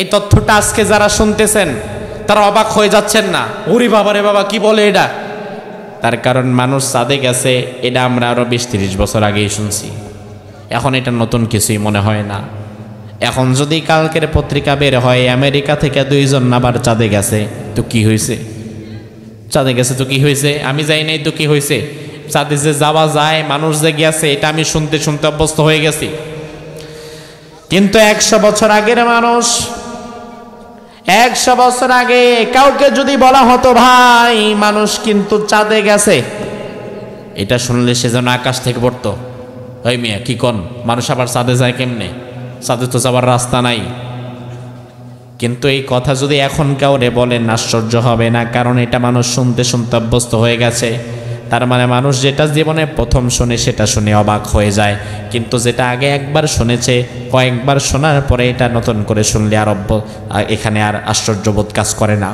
এই তথ্যটা আজকে যারা শুনতেছেন তারা অবাক হয়ে যাচ্ছেন না? ওরে বাবা রে বাবা কি বলে এটা? তার কারণ মানুষ চাঁদে গেছে এটা আমরা আরো 20-30 বছর আগেই শুনছি, এখন এটা নতুন কিছুই মনে হয় না। এখন যদি কালকের পত্রিকা বের হয় আমেরিকা থেকে 2 জন আবার চাঁদে গেছে, তো কি হয়েছে? চাঁদে গেছে তো কি হয়েছে? আমি যাই নাই তো কি হয়েছে? চাঁদে যে যাওয়া যায়, মানুষ যে গেছে, এটা আমি শুনতে শুনতে অভ্যস্ত হয়ে গেছি। কিন্তু 100 বছর আগের মানুষ, 100 বছর আগে কাউকে যদি বলা হতো ভাই মানুষ কিন্তু চাঁদে গেছে, এটা শুনলে সে যেন আকাশ থেকে পড়তো, ওই মিয়া কি কোন, মানুষ আবার চাঁদে যায় কেমনে? চাঁদে তো যাবার রাস্তা নাই। কিন্তু এই কথা যদি এখন কাউরে বলেন আশ্চর্য হবে না, কারণ এটা মানুষ শুনতে শুনতে অভ্যস্ত হয়ে গেছে। তার মানে মানুষ যেটা জীবনে প্রথম শোনে সেটা শুনে অবাক হয়ে যায়, কিন্তু যেটা আগে একবার শুনেছে কয়েকবার শোনার পরে এটা নতুন করে শুনলে আর এখানে আর আশ্চর্যবোধ কাজ করে না।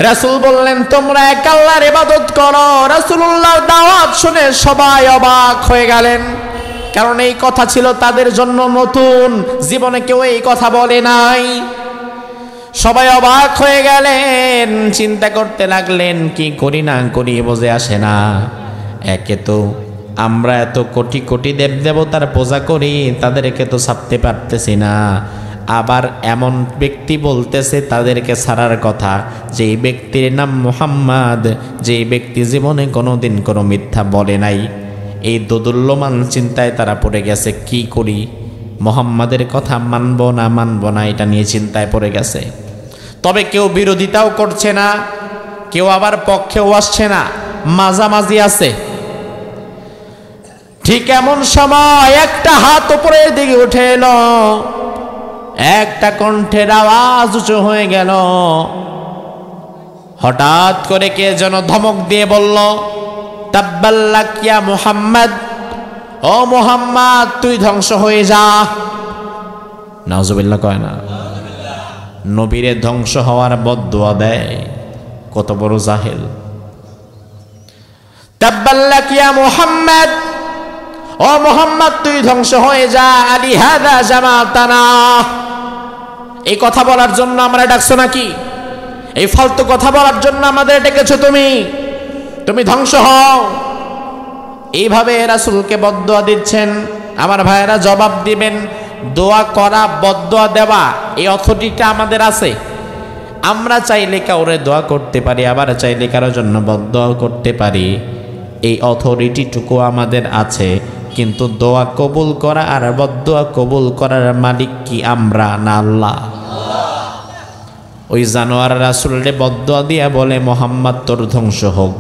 রাসূল বললেন তোমরা এক আল্লাহর ইবাদত করো। রাসূলুল্লাহর দাওয়াত শুনে সবাই অবাক হয়ে গেলেন, কারণ এই কথা ছিল তাদের জন্য নতুন, জীবনে কেউ এই কথা বলে নাই। সবাই অবাক হয়ে গেলেন, চিন্তা করতে লাগলেন কি করি না করি বুঝে আসে না। একে তো আমরা এত কোটি কোটি দেবদেবতার পূজা করি, তাদেরকে তো ছাড়তে পারতেছি না, আবার এমন ব্যক্তি বলতেছে তাদেরকে ছাড়ার কথা যেই ব্যক্তির নাম মুহাম্মদ, যেই ব্যক্তি জীবনে কোনোদিন কোনো মিথ্যা বলে নাই। এই দোদুল্যমান চিন্তায় তারা পড়ে গেছে, কি করি, মুহাম্মাদের কথা মানব না এটা নিয়ে চিন্তায় পড়ে গেছে। তবে কেউ বিরোধিতাও করছে না, কেউ আবার পক্ষেও আসছে না, মাঝামাঝি আছে। ঠিক এমন সময় একটা হাত উপরের দিকে উঠে এলো, একটা কণ্ঠের আওয়াজ উঁচু হয়ে গেল। হঠাৎ করে কে যেন ধমক দিয়ে বলল, তাব্বাল্লাক ইয়া মুহাম্মদ, ও মুহাম্মদ তুই ধ্বংস হয়ে যা। নাউজুবিল্লাহ কয় না, নবীরে ধ্বংস হওয়ার বদদুয়া দেয়, কত বড় জাহেল। তাব্বাল্লাক ইয়া মুহাম্মদ, ও মুহাম্মদ তুই ধ্বংস হয়ে যা, আলি হাদা জামাতানা। এই কথা বলার জন্য আমরা ডাকছো নাকি? এই ফালতু কথা বলার জন্য আমাদের ডেকেছো তুমি? তুমি ধ্বংস হও। এইভাবে রাসূলকে বদদুয়া দিচ্ছেন। আমার ভাইয়েরা জবাব দিবেন, দোয়া করা বদদুয়া দেওয়া এই অথরিটিটা আমাদের আছে। আমরা চাইলে কাউরে দোয়া করতে পারি, আবার চাইলে কারোর জন্য বদদুয়া করতে পারি, এই অথরিটিটুকু আমাদের আছে। কিন্তু দোয়া কবুল করা আর বদদুয়া কবুল করার মালিক কি আমরা না আল্লাহ? ওই জানোয়ার রাসূলকে বদদুয়া দিয়া বলে, মুহাম্মদ তোর ধ্বংস হোক।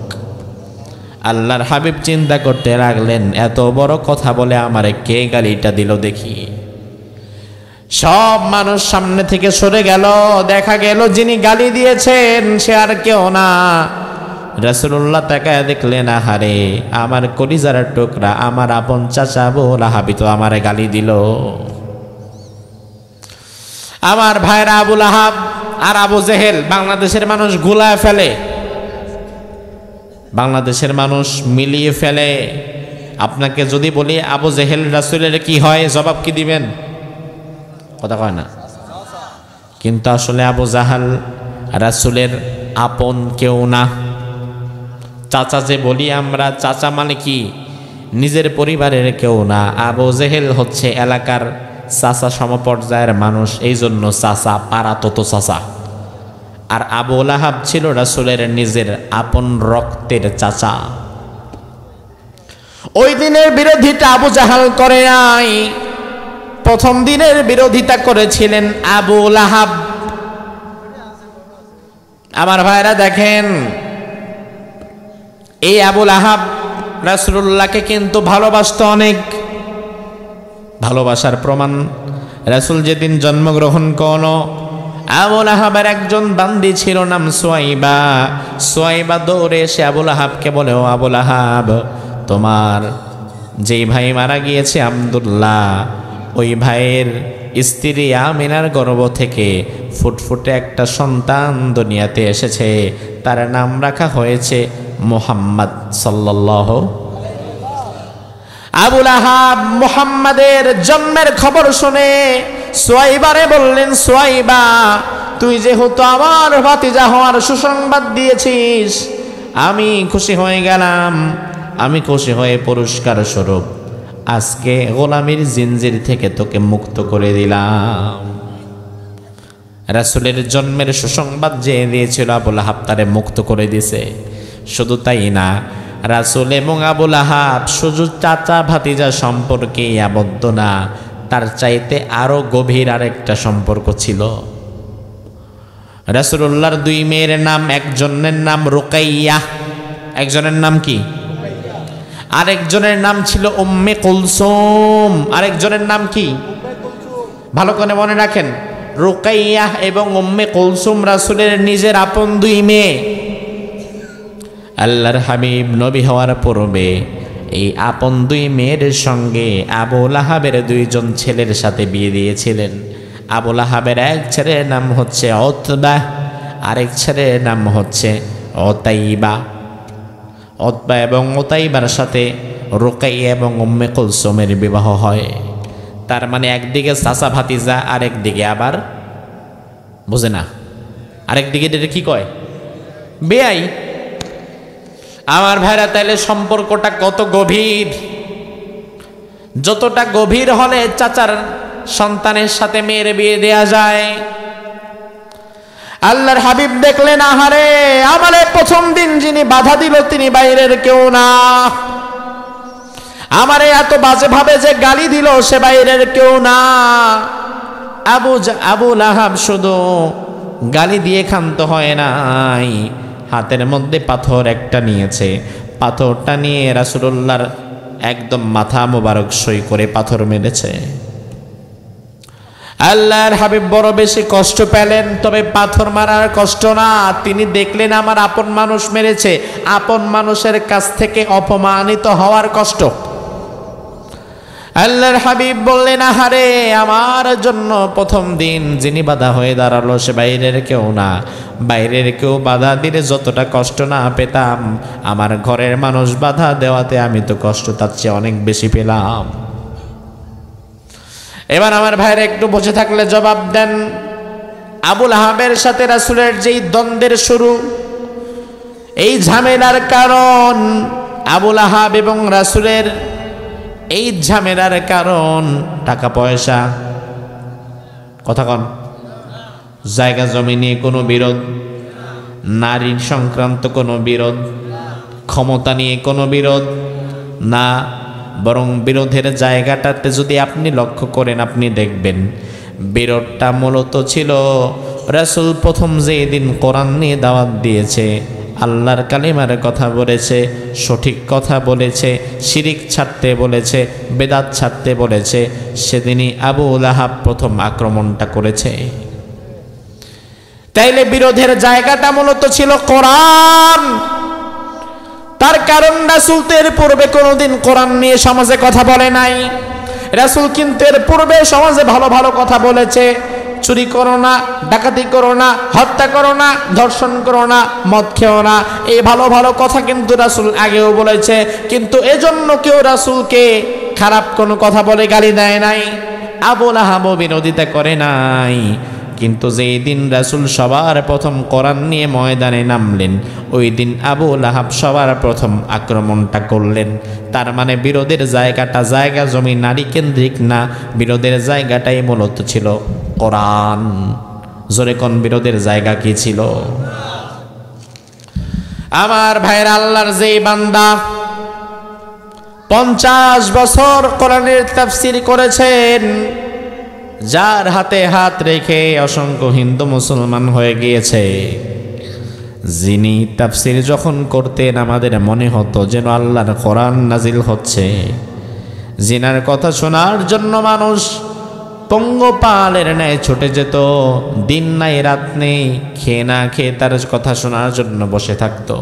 আল্লাহর হাবিব চিন্তা করতে লাগলেন, এত বড় কথা বলে আমারে কে গালিটা দিল দেখি। সব মানুষ সামনে থেকে সরে গেল, দেখা গেল যিনি গালি দিয়েছেন সে আর কেউ না। রাসূলুল্লাহ তাকায় দেখলেন, আহারে আমার কলিজার টুকরা, আমার আপন চাচা আবু লাহাব তো আমারে গালি দিল। আমার ভাইরা আবু লাহাব আর আবু জেহেল বাংলাদেশের মানুষ গুলায় ফেলে, বাংলাদেশের মানুষ মিলিয়ে ফেলে। আপনাকে যদি বলি আবু জেহেল রাসূলের কি হয়, জবাব কি দিবেন? কথা কয় না। কিন্তু আসলে আবু জাহাল রাসূলের আপন কেউ না। চাচা যে বলি আমরা, চাচা মানে কি নিজের পরিবারের কেউ না। আবু জেহেল হচ্ছে এলাকার চাচা সমপর্যায়ের মানুষ, এই জন্য চাচা, পাড়া তত চাচা। আর আবু লাহাব ছিল রাসূলের নিজের আপন রক্তের চাচা। ওই দিনের বিরোধিতা আবু জাহাল করে নাই, প্রথম দিনের বিরোধিতা করেছিলেন আবু লাহাব। আমার ভাইরা দেখেন, এই আবু লাহাব রাসূলুল্লাহকে কিন্তু ভালোবাসত অনেক। ভালোবাসার প্রমাণ, রাসূল যেদিন জন্মগ্রহণ করলো, আবু লাহাবের একজন বান্দি ছিল নাম সুয়াইবা। সুয়াইবা দৌড়ে এসে আবু লাহাবকে বলে, ও আবু লাহাব, তোমার যেই ভাই মারা গিয়েছে আব্দুল্লাহ, ওই ভাইয়ের স্ত্রী আমিনার গর্ভ থেকে ফুটফুটে একটা সন্তান দুনিয়াতে এসেছে, তার নাম রাখা হয়েছে মুহাম্মদ সাল্লাল্লাহু। আবু লাহাব মুহাম্মাদের জন্মের খবর শুনে সুয়াইবারে বললেন, সুয়াইবা তুই যেহেতু আমার ভাতিজা হওয়ার সুসংবাদ দিয়েছিস, আমি খুশি হয়ে গেলাম। আমি খুশি হয়ে পুরস্কার স্বরূপ আজকে গোলামির জিনজির থেকে তোকে মুক্ত করে দিলাম। রাসূলের জন্মের সুসংবাদ যে দিয়েছিল আবু লাহাব তারে মুক্ত করে দিয়েছে। শুধু তাই না, রাসূল এবং আবু লাহাব শুধু চাচা ভাতিজা সম্পর্কে আবদ্ধ না, তার চাইতে আরো গভীর আরেকটা সম্পর্ক ছিল। রাসূলুল্লাহর দুই মেয়ের নাম, একজনের নাম রুকাইয়া, একজনের নাম কি, আরেকজনের নাম ছিল উম্মে কুলসুম, আরেকজনের নাম কি, ভালো করে মনে রাখেন। রুকাইয়া এবং উম্মে কুলসুম রাসূলের নিজের আপন দুই মেয়ে। আল্লাহর হাবিব নবী হওয়ার পূর্বে এই আপন দুই মেয়ের সঙ্গে আবু লাহাবের দুইজন ছেলের সাথে বিয়ে দিয়েছিলেন। আবু লাহাবের এক ছেলের নাম হচ্ছে উতবা, আরেক ছেলের নাম হচ্ছে উতাইবা। উতবা এবং উতাইবার সাথে রুকাইয়া এবং উম্মে কুলসুমের বিবাহ হয়। তার মানে একদিকে চাচা ভাতিজা, আরেকদিকে আবার বুঝে না, আরেকদিকে এটা কি কয়, বেয়াই। আমার ভাইরা, তাইলে সম্পর্কটা কত গভীর! যতটা গভীর হলে চাচার সন্তানের সাথে মেয়ের বিয়ে দেয়া যায়। আল্লাহর হাবিব দেখলেন, আহারে, আমারে প্রথম দিন যিনি বাধা দিল তিনি বাইরের কেউ না, আমারে এত বাজে ভাবে যে গালি দিল সে বাইরের কেউ না। আবু লাহাব শুধু গালি দিয়ে ক্ষান্ত হয় নাই, হাতের মধ্যে পাথর একটা নিয়েছে, পাথরটা নিয়ে রাসূলুল্লাহর একদম মাথা মোবারক সই করে পাথর মেরেছে। আল্লাহর হাবিব বড় বেশি কষ্ট পেলেন, তবে পাথর মারার কষ্ট না, তিনি দেখলেন আমার আপন মানুষ মেরেছে, আপন মানুষের কাছ থেকে অপমানিত হওয়ার কষ্ট। আল্লাহর হাবিব বললেন, আহারে, আমার জন্য প্রথম দিন যিনি বাধা হয়ে দাঁড়ালো সে বাইরের কেউ না, বাইরের কেউ বাধা দিলে যতটা কষ্ট না পেতাম, আমার ঘরের মানুষ বাধা দেওয়াতে আমি তো কষ্ট তার চেয়ে অনেক বেশি পেলাম। এবার আমার ভাইরা একটু বসে থাকলে জবাব দেন, আবু লাহাবের সাথে রাসূলের যেই দ্বন্দ্বের শুরু, এই ঝামেলার কারণ আবু লাহাব এবং রাসূলের এই ঝামেলার কারণ টাকা পয়সা, কথা কন, জায়গা জমি নিয়ে কোনো বিরোধ, নারী সংক্রান্ত কোনো বিরোধ, ক্ষমতা নিয়ে কোনো বিরোধ না, বরং বিরোধের জায়গাটাতে যদি আপনি লক্ষ্য করেন আপনি দেখবেন বিরোধটা মূলত ছিল রাসূল প্রথম যেই দিন কোরআন নিয়ে দাওয়াত দিয়েছে, আল্লাহর কালিমার কথা বলেছে, সঠিক কথা বলেছে, শিরিক ছাড়তে বলেছে, বেদাত ছাড়তে বলেছে, সেদিনই আবু লাহাব প্রথম আক্রমণটা করেছে। তাইলে বিরোধের জায়গাটা মূলত ছিল কোরআন। তার কারণ রাসূল তো এর পূর্বে কোনোদিন কোরআন নিয়ে সমাজে কথা বলে নাই। রাসূল কিন্তু এর পূর্বে সমাজে ভালো ভালো কথা বলেছে, চুরি করো না, ডাকাতি করো না, হত্যা করো না, ধর্ষণ করো না, মদ খেও না, এই ভালো ভালো কথা কিন্তু রাসূল আগেও বলেছে, কিন্তু এজন্য কেউ রাসূলকে খারাপ কোনো কথা বলে গালি দেয় নাই, আবু লাহাবও বিরোধিতা করে নাই। কিন্তু যেই দিন রাসূল সবার প্রথম কোরআন নিয়ে ময়দানে নামলেন, ওই দিন আবু লাহাব সবার প্রথম আক্রমণটা করলেন। তার মানে বিরোধের জায়গাটা জায়গা জমি নারী কেন্দ্রিক না, বিরোধের জায়গাটাই মূলত ছিল কোরআন। জোরে কোন বিরোধের জায়গা কি ছিল? আমার ভাইয়ের, আল্লাহর যেই বান্দা 50 বছর কোরআনের তাফসীর করেছেন, যার হাতে হাত রেখে অসংখ্য হিন্দু মুসলমান হয়ে গিয়েছে, যিনি তাফসীর যখন করতেন আমাদের মনে হতো যেন আল্লাহর কোরআন নাজিল হচ্ছে, জিনার কথা শোনার জন্য মানুষ পঙ্গপালের ন্যায় ছুটে যেত, দিন নাই রাত নেই, খেয়ে না খেয়ে তার কথা শোনার জন্য বসে থাকতো।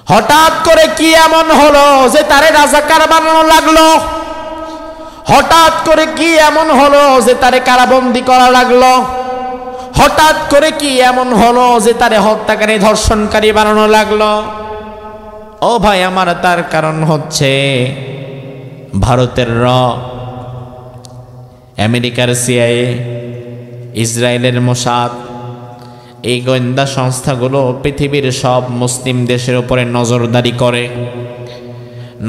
হঠাৎ করে কি এমন হলো যে তারে রাজাকার বানানো লাগলো? হঠাৎ করে কি এমন হলো যে তারে কারাবন্দী করা লাগলো? হঠাৎ করে কি এমন হলো যে তারে হত্যাকারী ধর্ষণকারী বানানো লাগলো? ও ভাই আমার, তার কারণ হচ্ছে ভারতের আমেরিকার সিআইএ, ইসরায়েলের মোসাদ, এই গোয়েন্দা সংস্থাগুলো পৃথিবীর সব মুসলিম দেশের উপরে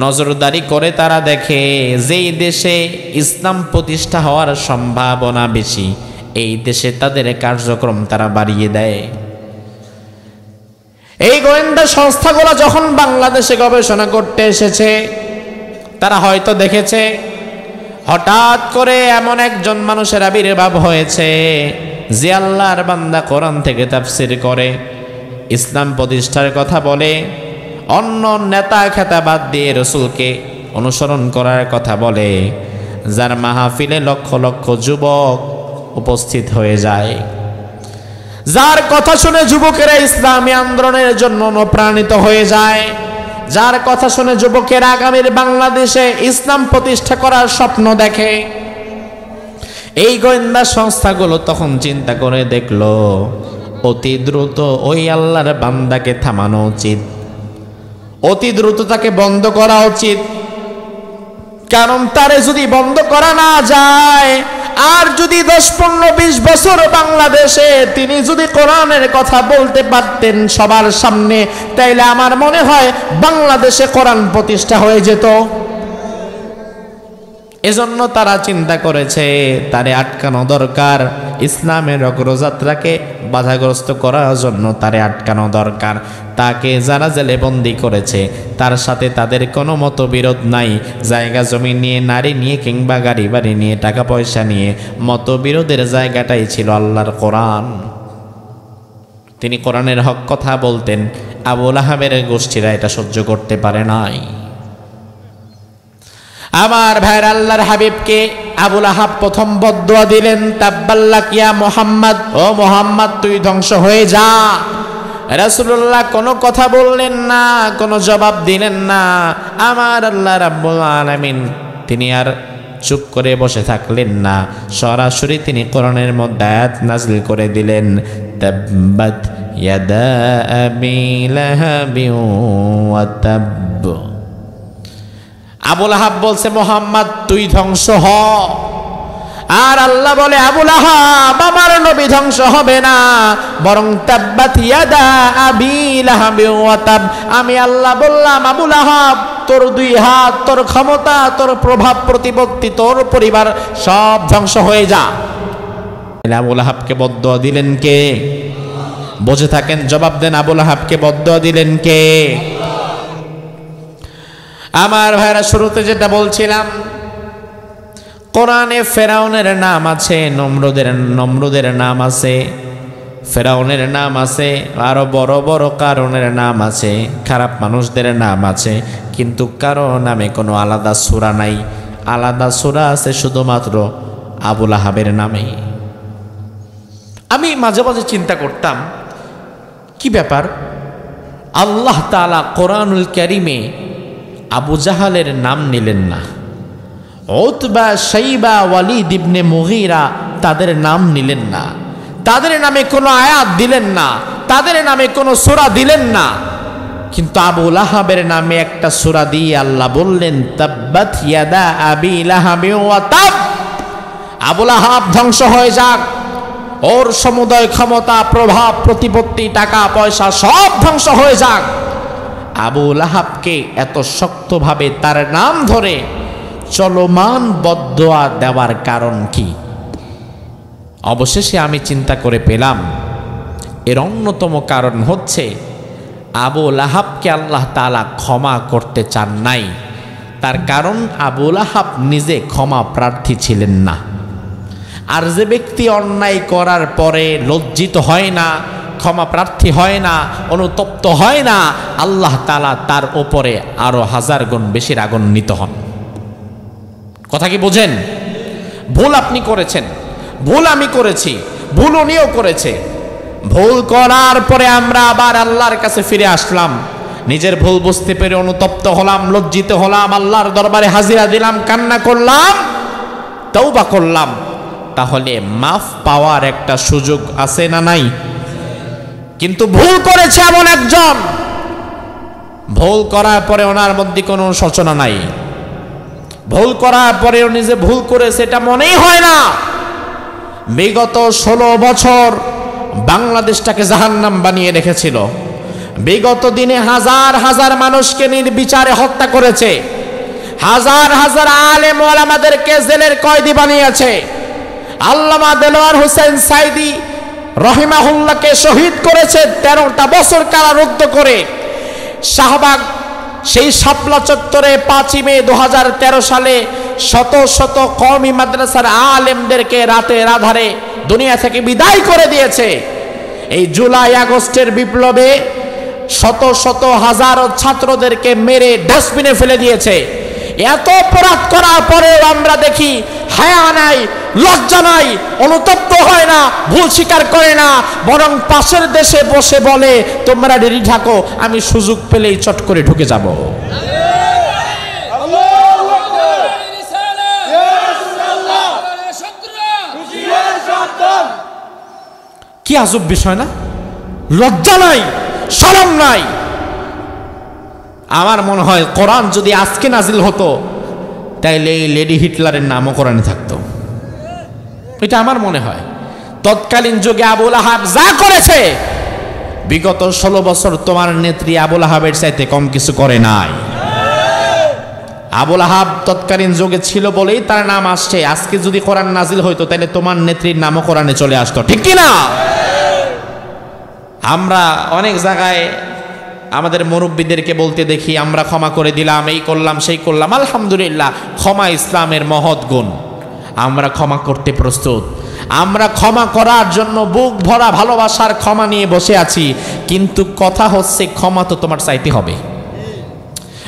নজরদারি করে তারা দেখে যেই দেশে ইসলাম প্রতিষ্ঠা হওয়ার সম্ভাবনা বেশি, এই দেশে তাদের কার্যক্রম তারা বাড়িয়ে দেয়। এই গোয়েন্দা সংস্থাগুলো যখন বাংলাদেশে গবেষণা করতে এসেছে, তারা হয়তো দেখেছে হঠাৎ করে এমন একজন মানুষের আবির্ভাব হয়েছে যে আল্লাহর বান্দা কোরআন থেকে তাফসীর করে, ইসলাম প্রতিষ্ঠার কথা বলে, অন্য নেতা খেতা বাদ দিয়ে রাসূলকে অনুসরণ করার কথা বলে, যার মাহফিলে লক্ষ লক্ষ যুবক উপস্থিত হয়ে যায়, যার কথা শুনে যুবকেরা ইসলামী আন্দোলনের জন্য অনুপ্রাণিত হয়ে যায়, যার কথা শুনে যুবকেরা আগামীর বাংলাদেশে ইসলাম প্রতিষ্ঠা করার স্বপ্ন দেখে, এই গোয়েন্দা সংস্থাগুলো তখন চিন্তা করে দেখলো অতি দ্রুত ওই আল্লাহর বান্দাকে থামানো উচিত, অতি দ্রুত তাকে বন্ধ করা উচিত। কারণ তারে যদি বন্ধ করা না যায়, আর যদি 10-15-20 বছর বাংলাদেশে তিনি যদি কোরআনের কথা বলতে পারতেন সবার সামনে, তাইলে আমার মনে হয় বাংলাদেশে কোরআন প্রতিষ্ঠা হয়ে যেত। এজন্য তারা চিন্তা করেছে তারে আটকানো দরকার, ইসলামের অগ্রযাত্রাকে বাধাগ্রস্ত করার জন্য তারে আটকানো দরকার। তাকে যারা জেলে বন্দি করেছে তার সাথে তাদের কোনো মতবিরোধ নাই, জায়গা জমি নিয়ে, নারী নিয়ে, কিংবা গাড়ি বাড়ি নিয়ে, টাকা পয়সা নিয়ে। মতবিরোধের জায়গাটাই ছিল আল্লাহর কোরআন। তিনি কোরআনের হক কথা বলতেন, আবু লাহাবের গোষ্ঠীরা এটা সহ্য করতে পারে নাই। আমার ভাইয়ের আল্লাহর হাবিবকে আবু লাহাব প্রথম বদদুয়া দিলেন, তাব্বাল্লাক ইয়া মুহাম্মদ, ও মুহাম্মদ তুই ধ্বংস হয়ে যা। রাসূলুল্লাহ কোনো কথা বললেন না, কোনো জবাব দিলেন না। আমার আল্লাহ রাব্বুল আলামিন তিনি আর চুপ করে বসে থাকলেন না, সরাসরি তিনি কোরআনের মধ্যে আয়াত নাযিল করে দিলেন, তাব্বাত ইয়াদা আবি লাহাবিন ওয়া তাব। আবু লাহাব বলছে মুহাম্মদ তুই ধ্বংস হ, আর আল্লাহ বলে আবু লাহাব আমার নবী ধ্বংস হবে না, বরং তাব্বাত ইয়াদা আবি লাহাব ওয়া তাব। আমি আল্লাহ বললাম আবু লাহাব তোর দুই হাত, তোর ক্ষমতা, তোর প্রভাব প্রতিপত্তি, তোর পরিবার সব ধ্বংস হয়ে যা। আবু লাহাবকে বদদুয়া দিলেন কে? বসে থাকেন, জবাব দেন, আবু লাহাবকে বদদুয়া দিলেন কে? আমার ভাইরা শুরুতে যেটা বলছিলাম, কোরআনে ফেরাউনের নাম আছে, নমরুদের নাম আছে, ফেরাউনের নাম আছে, আরো বড় বড় কারণের নাম আছে, খারাপ মানুষদের নাম আছে, কিন্তু কারো নামে কোনো আলাদা সূরা নাই। আলাদা সূরা আছে শুধুমাত্র আবু লাহাবের নামে। আমি মাঝে মাঝে চিন্তা করতাম কি ব্যাপার, আল্লাহ তাআলা কোরআনুল কারীমে আবু জাহালের নাম নিলেন না, উতবা, শাইবা, ওয়ালিদ ইবনে মুগীরা তাদের নাম নিলেন না, তাদের নামে কোনো আয়াত দিলেন না, তাদের নামে কোনো সূরা দিলেন না, কিন্তু আবু লাহাবের নামে একটা সূরা দিয়ে আল্লাহ বললেন তাব্বাত ইয়াদা আবি লাহাব ওয়া তাব। আবু লাহাব ধ্বংস হয়ে যাক, ওর সমুদয় ক্ষমতা, প্রভাব, প্রতিপত্তি, টাকা পয়সা সব ধ্বংস হয়ে যাক। আবু লাহাবকে এত শক্তভাবে তার নাম ধরে চলমান বদদুয়া দেওয়ার কারণ কি? অবশেষে আমি চিন্তা করে পেলাম এর অন্যতম কারণ হচ্ছে আবু লাহাবকে আল্লাহ তাআলা ক্ষমা করতে চান নাই। তার কারণ আবু লাহাব নিজে ক্ষমা প্রার্থী ছিলেন না। আর যে ব্যক্তি অন্যায় করার পরে লজ্জিত হয় না, ক্ষমা প্রার্থী হয় না, অনুতপ্ত হয় না, আল্লাহ তাআলা তার উপরে আরো 1000 গুণ বেশি রাগান্বিত হন। কথা কি বোঝেন? ভুল আপনি করেছেন, ভুল আমি করেছি, ভুল উনিও করেছে। ভুল করার পরে আমরা আবার আল্লাহর কাছে ফিরে আসলাম, নিজের ভুল বুঝতে পেরে অনুতপ্ত হলাম, লজ্জিত হলাম, আল্লাহর দরবারে হাজিরা দিলাম, কান্না করলাম, তওবা করলাম, তাহলে মাফ পাওয়ার একটা সুযোগ আছে না নাই? কিন্তু ভুল করেছে এমন একজন, ভুল করার পরে ওনার মধ্যে কোনো শোচনা নাই, ভুল করার পরে উনি যে ভুল করেছে এটা মনেই হয় না। বিগত 16 বছর বাংলাদেশটাকে জাহান্নাম বানিয়ে রেখেছিল। বিগত দিনে হাজার হাজার মানুষকে নির্বিচারে হত্যা করেছে, হাজার হাজার আলেম ওলামাদেরকে জেলের কয়েদি বানিয়েছে। আল্লামা দেলোয়ার হোসেন সাইদি রহিমাহুল্লাহকে শহীদ করেছে 13টা বছর কারারুদ্ধ করে। শাহবাগ সেই শাপলা চত্বরে 5ই মে 2013 সালে শত শত কওমি মাদ্রাসার আলেমদেরকে রাতের আধারে দুনিয়া থেকে বিদায় করে দিয়েছে। এই জুলাই আগস্টের বিপ্লবে শত শত হাজারো ছাত্রদেরকে মেরে ডাস্টবিনে ফেলে দিয়েছে। এত অপরাধ করার পরেও আমরা দেখি হায়া নাই, লজ্জা নাই, অনুতপ্ত হয় না, ভুল স্বীকার করে না, বরং পাশের দেশে বসে বলে তোমরা রেডি থাকো, আমি সুযোগ পেলেই চট করে ঢুকে যাব। কি আজব বিষয় না? লজ্জা নাই, শরম নাই। আমার মনে হয় কোরআন যদি আজকে নাজিল হতো তাইলে এই লেডি হিটলারের নামও কোরআনে থাকতো, এটা আমার মনে হয়। তৎকালীন যুগে আবুল আহাব যা করেছে, বিগত 16 বছর তোমার নেত্রী আবুল আহাবের চাইতে কম কিছু করে নাই। আবুল আহাব তৎকালীন যুগে ছিল বলেই তার নাম আসছে। আজকে যদি কোরআন নাজিল হইতো তাহলে তোমার নেত্রীর নামও কোরআনে চলে আসতো, ঠিক কি না? আমরা অনেক জায়গায় আমাদের মুরব্বীদেরকে বলতে দেখি আমরা ক্ষমা করে দিলাম, এই করলাম সেই করলাম। আলহামদুলিল্লাহ, ক্ষমা ইসলামের মহৎ গুণ, আমরা ক্ষমা করতে প্রস্তুত। আমরা ক্ষমা করার জন্য বুক ভরা ভালোবাসার ক্ষমা নিয়ে বসে আছি, কিন্তু কথা হচ্ছে ক্ষমা তো তোমার চাইতে হবে।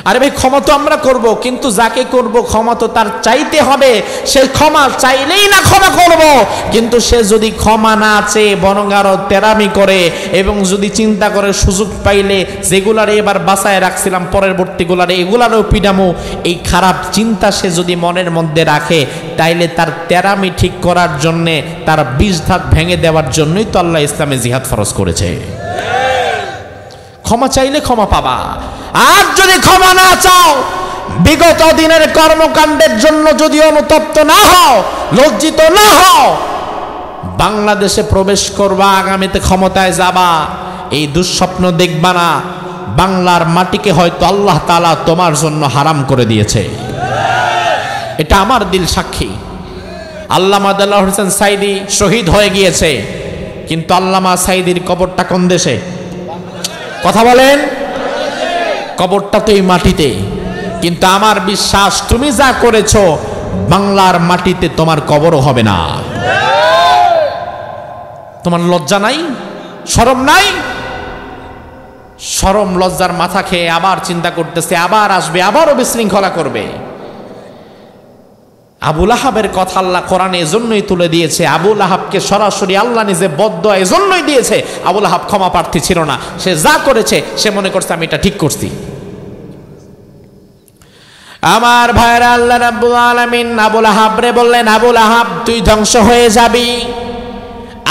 আরে ভাই, ক্ষমা তো আমরা করব, কিন্তু যাকে করব ক্ষমা তো তার চাইতে হবে। সে ক্ষমা চাইলেই না ক্ষমা করব, কিন্তু সে যদি ক্ষমা না চেয়ে বরং আরো তেরামি করে এবং যদি চিন্তা করে সুযোগ পাইলে যেগুলারে এবার বাঁচায় রাখছিলাম পরবর্তীগুলারে এগুলারও পিডামো, এই খারাপ চিন্তা সে যদি মনের মধ্যে রাখে, তাইলে তার তেরামি ঠিক করার জন্যে, তার 20 ধাত ভেঙে দেওয়ার জন্যই তো আল্লাহ ইসলামে জিহাদ ফরজ করেছে। ক্ষমা চাইলে ক্ষমা পাবা। আর যদি ক্ষমা না চাও, বিগত দিনের কর্মকাণ্ডের জন্য যদি অনুতপ্ত না হও, লজ্জিত না হও, বাংলাদেশে প্রবেশ করবা, আগামীতে ক্ষমতায় যাবা, এই দুঃস্বপ্ন দেখবা না। বাংলার মাটিকে হয়তো আল্লাহ তাআলা তোমার জন্য হারাম করে দিয়েছে, এটা আমার দিল সাক্ষী। আল্লামা দেলোয়ার হোসেন সাঈদী শহীদ হয়ে গিয়েছে, কিন্তু আল্লামা সাঈদীর কবরটা কোন দেশে? কথা বলেন। কবরটা তো এই মাটিতে, কিন্তু আমার বিশ্বাস তুমি যা করেছো বাংলার মাটিতে তোমার কবরও হবে না। তোমার লজ্জা নাই, শরম নাই? শরম লজ্জার মাথা খেয়ে আবার চিন্তা করতেছে, আবার আসবে, আবারও বিশৃঙ্খলা করবে। আবুল আহাবের কথা আল্লাহ কোরআনে এজন্যই তুলে দিয়েছে। আবুল আহাবকে সরাসরি আল্লাহ নিজে বদদোয়া এজন্যই দিয়েছে। আবুল আহাব ক্ষমা প্রার্থী ছিল না, সে যা করেছে সে মনে করছে আমি এটা ঠিক করছি। আমার ভাইরা, আল্লাহ রাব্বুল আলামিন আবুল আহাবরে বললেন, আবুল আহাব তুই ধ্বংস হয়ে যাবি।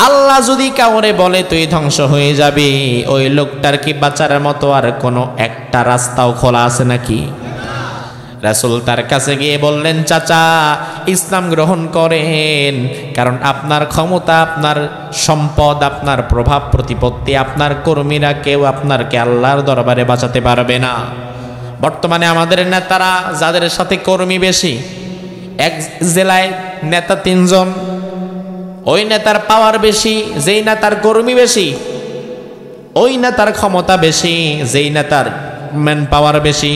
আল্লাহ যদি কাউরে বলে তুই ধ্বংস হয়ে যাবি, ওই লোকটার কি বাঁচার মতো আর কোনো একটা রাস্তাও খোলা আছে নাকি? রাসূল তার কাছে গিয়ে বললেন, চাচা ইসলাম গ্রহণ করেন, কারণ আপনার ক্ষমতা, আপনার সম্পদ, আপনার প্রভাব প্রতিপত্তি, আপনার কর্মীরা কেউ আপনারকে আল্লাহর দরবারে বাঁচাতে পারবে না। বর্তমানে আমাদের নেতারা যাদের সাথে কর্মী বেশি, এক জেলায় নেতা 3 জন, ওই নেতার পাওয়ার বেশি, যেই নেতার কর্মী বেশি, ওই নেতার ক্ষমতা বেশি, যেই নেতার ম্যান পাওয়ার বেশি।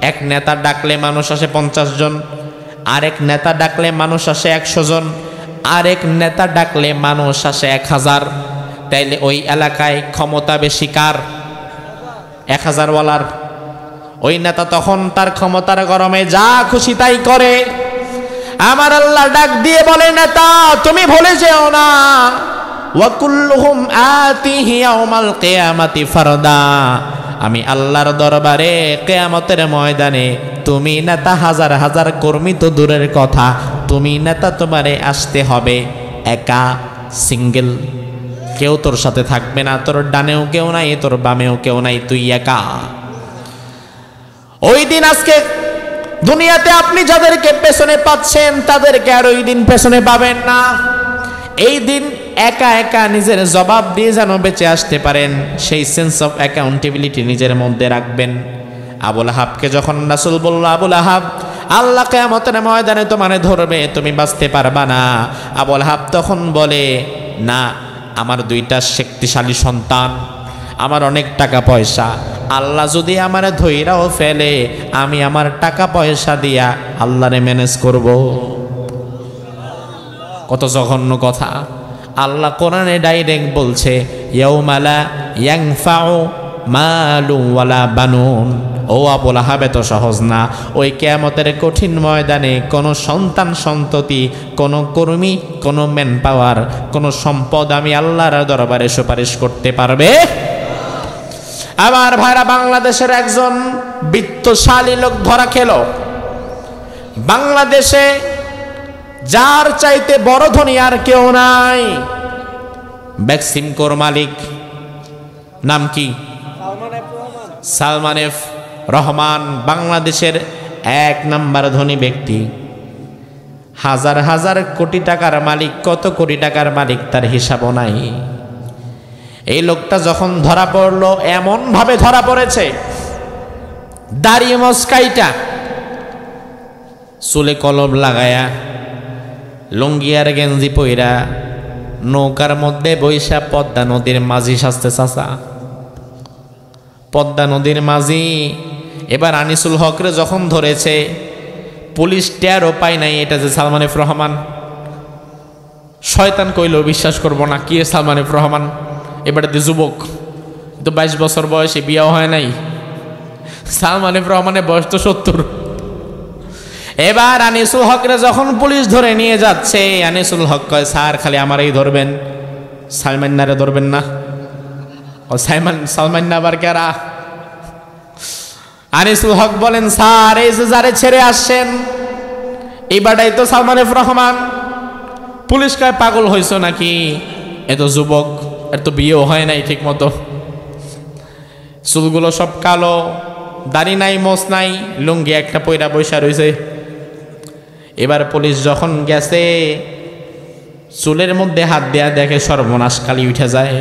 এক নেতা ডাকলে মানুষ আসে 50 জন, আরেক নেতা ডাকলে মানুষ আসে 100 জন, আরেক নেতা ডাকলে মানুষ আসে 1000। তাইলে ওই এলাকায় ক্ষমতা বেশি কার? 1000 ওয়ালার। ওই নেতা তখন তার ক্ষমতার গরমে যা খুশি তাই করে। আমার আল্লাহ ডাক দিয়ে বলে, নেতা তুমি ভুলে যেও না, ওয়া কুল্লুহুম আতিহি ইয়াউমাল কিয়ামাতি ফারদা। আমি আল্লাহর দরবারে কিয়ামতের ময়দানে তুমি নেতা, হাজার হাজার কর্মী তো দূরের কথা, তুমি নেতা তোমারে আসতে হবে একা, সিঙ্গেল। কেউ তোর সাথে থাকবে না, তোর ডানেও কেউ নাই, তোর বামেও কেউ নাই, তুই একা। ওই দিন আজকে দুনিয়াতে আপনি যাদেরকে পেছনে পাচ্ছেন তাদেরকে আর ওই দিন পেছনে পাবেন না। এই দিন একা একা নিজের জবাব দিয়ে যেন বেঁচে আসতে পারেন, সেই সেন্স অফ অ্যাকাউন্টেবিলিটি নিজের মধ্যে রাখবেন। আবুল আহাবকে যখন রাসূল বলল, আবুল আহাব আল্লাহ কিয়ামতের ময়দানে তোমারে ধরবে, তুমি বাঁচতে পারবা না। আবুল আহাব তখন বলে, না, আমার 2টা শক্তিশালী সন্তান, আমার অনেক টাকা পয়সা, আল্লাহ যদি আমারে ধইরাও ফেলে আমি আমার টাকা পয়সা দিয়া আল্লাহরে ম্যানেজ করব। কত জঘন্য কথা! আল্লাহ কোরআনে ডাইরেক্ট বলছে, ইয়াউমা লা ইয়ানফাউ মালু ওয়ালা বানুন। ও আবু লাহাব, এত সহজ না। ওই কিয়ামতের কঠিন ময়দানে কোনো সন্তান সন্ততি, কোনো কর্মী, কোনো ম্যান পাওয়ার, কোনো সম্পদ আমি আল্লাহর দরবারে সুপারিশ করতে পারবে। আমার ভাইরা, বাংলাদেশের একজন বিত্তশালী লোক ধরা খেল। বাংলাদেশে যার চাইতে বড় ধনী আর কেউ নাই। বেক্সিমকোর মালিক, নাম কি? সালমান এফ রহমান, বাংলাদেশের 1 নাম্বার ধনী ব্যক্তি। হাজার হাজার কোটি টাকার মালিক, কত কোটি টাকার মালিক তার হিসাবও নাই। এই লোকটা যখন ধরা পড়লো, এমন ভাবে ধরা পড়েছে, দাড়ি মস্কাইটা, চুলে কলম লাগায়া, লুঙ্গি আর গেঞ্জি পইরা, নৌকার মধ্যে বৈশা পদ্মা নদীর মাঝি সাজতে চাচা। পদ্মা নদীর মাঝি এবার আনিসুল হকরে যখন ধরেছে, পুলিশ টেরও পায় নাই এটা যে সালমান এফ রহমান। শয়তান কইলেও বিশ্বাস করবো না, কি সালমান এফ রহমান, এবারে যুবক, তো 22 বছর বয়সে, বিয়াও হয় নাই। সালমান এফ রহমানের বয়স তো 70। এবার আনিসুল হকরে যখন পুলিশ ধরে নিয়ে যাচ্ছে, আনিসুল হক কয়, স্যার খালি আমারই ধরবেন, সালমান্নারে ধরবেন না। ও সালমান্না আবার কারা? আনিসুল হক বলেন, স্যার এই যে যারে ছেড়ে আসছেন, এই বাটাই তো সালমান এফ রহমান। পুলিশ কয়, পাগল হইছো নাকি, এত যুবক, এর তো বিয়েও হয় নাই ঠিক মতো, চুলগুলো সব কালো, দাড়ি নাই, মোছ নাই, লুঙ্গি একটা পয়রা বৈশা রয়েছে। এবার পুলিশ যখন গেছে, চুলের মধ্যে হাত দেয়া দেখে সর্বনাশ, কালি উঠে যায়।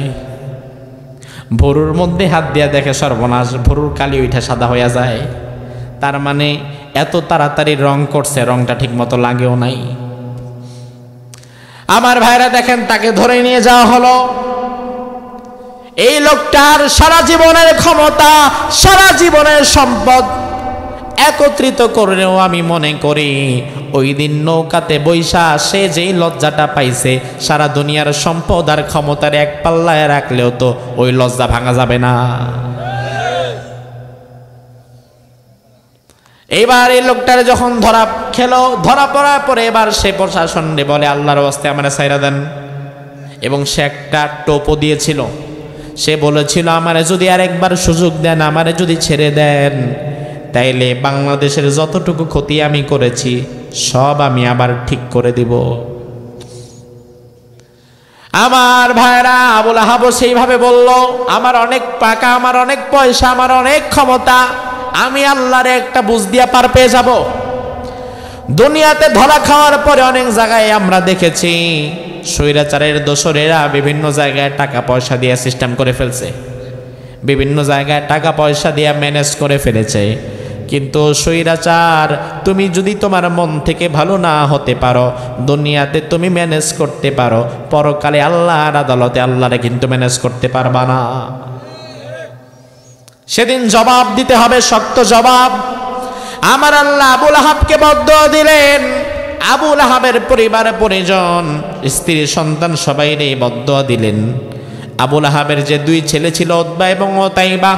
ভরুর মধ্যে হাত দেয়া দেখে সর্বনাশ, ভরুর কালি উঠে সাদা হয়ে যায়। তার মানে এত তাড়াতাড়ি রং করছে, রংটা ঠিক মতো লাগেও নাই। আমার ভাইরা দেখেন, তাকে ধরে নিয়ে যাওয়া হলো। এই লোকটার সারা জীবনের ক্ষমতা, সারা জীবনের সম্পদ একত্রিত করেও আমি মনে করি ওই দিন নৌকাতে বৈশা সে যেই লজ্জাটা পাইছে, সারা দুনিয়ার সম্পদ আর ক্ষমতার এক পাল্লায় রাখলেও তো ওই লজ্জা ভাঙা যাবে না। এবার এই লোকটার যখন ধরা পড়ার পরে এবার সে প্রশাসনে বলে, আল্লাহর ওয়াস্তে আমারে ছাইরা দেন। এবং সে একটা টোপও দিয়েছিল। সে বলেছিল, আমারে যদি আরেকবার সুযোগ দেন, আমারে যদি ছেড়ে দেন, তাইলে বাংলাদেশের যতটুকু ক্ষতি আমি করেছি সব আমি আবার ঠিক করে দিব। আমার ভাইরা, আবু লাহাব সেইভাবে বলল, আমার অনেক টাকা, আমার অনেক পয়সা, আমার অনেক ক্ষমতা, আমি আল্লাহরে একটা বুঝ দিয়া পার পেয়ে যাব। দুনিয়াতে ধরা খাওয়ার পরে অনেক জায়গায় আমরা দেখেছি স্বৈরাচারের দোসরেরা বিভিন্ন জায়গায় টাকা পয়সা দিয়ে সিস্টেম করে ফেলছে, বিভিন্ন জায়গায় টাকা পয়সা দিয়ে ম্যানেজ করে ফেলেছে। কিন্তু স্বৈরাচার, তুমি যদি তোমার মন থেকে ভালো না হতে পারো, দুনিয়াতে তুমি ম্যানেজ করতে পারো, পরকালে আল্লাহর আদালতে আল্লাহরে কিন্তু ম্যানেজ করতে পারবা না। সেদিন জবাব দিতে হবে, শক্ত জবাব। আমার আল্লাহ আবু লাহাবকে বদদুয়া দিলেন, আবু লাহাবের পরিবার পরিজন, স্ত্রী সন্তান সবাইরে বদদুয়া দিলেন। আবু লাহাবের যে 2 ছেলে ছিল, উতবা এবং উতাইবা,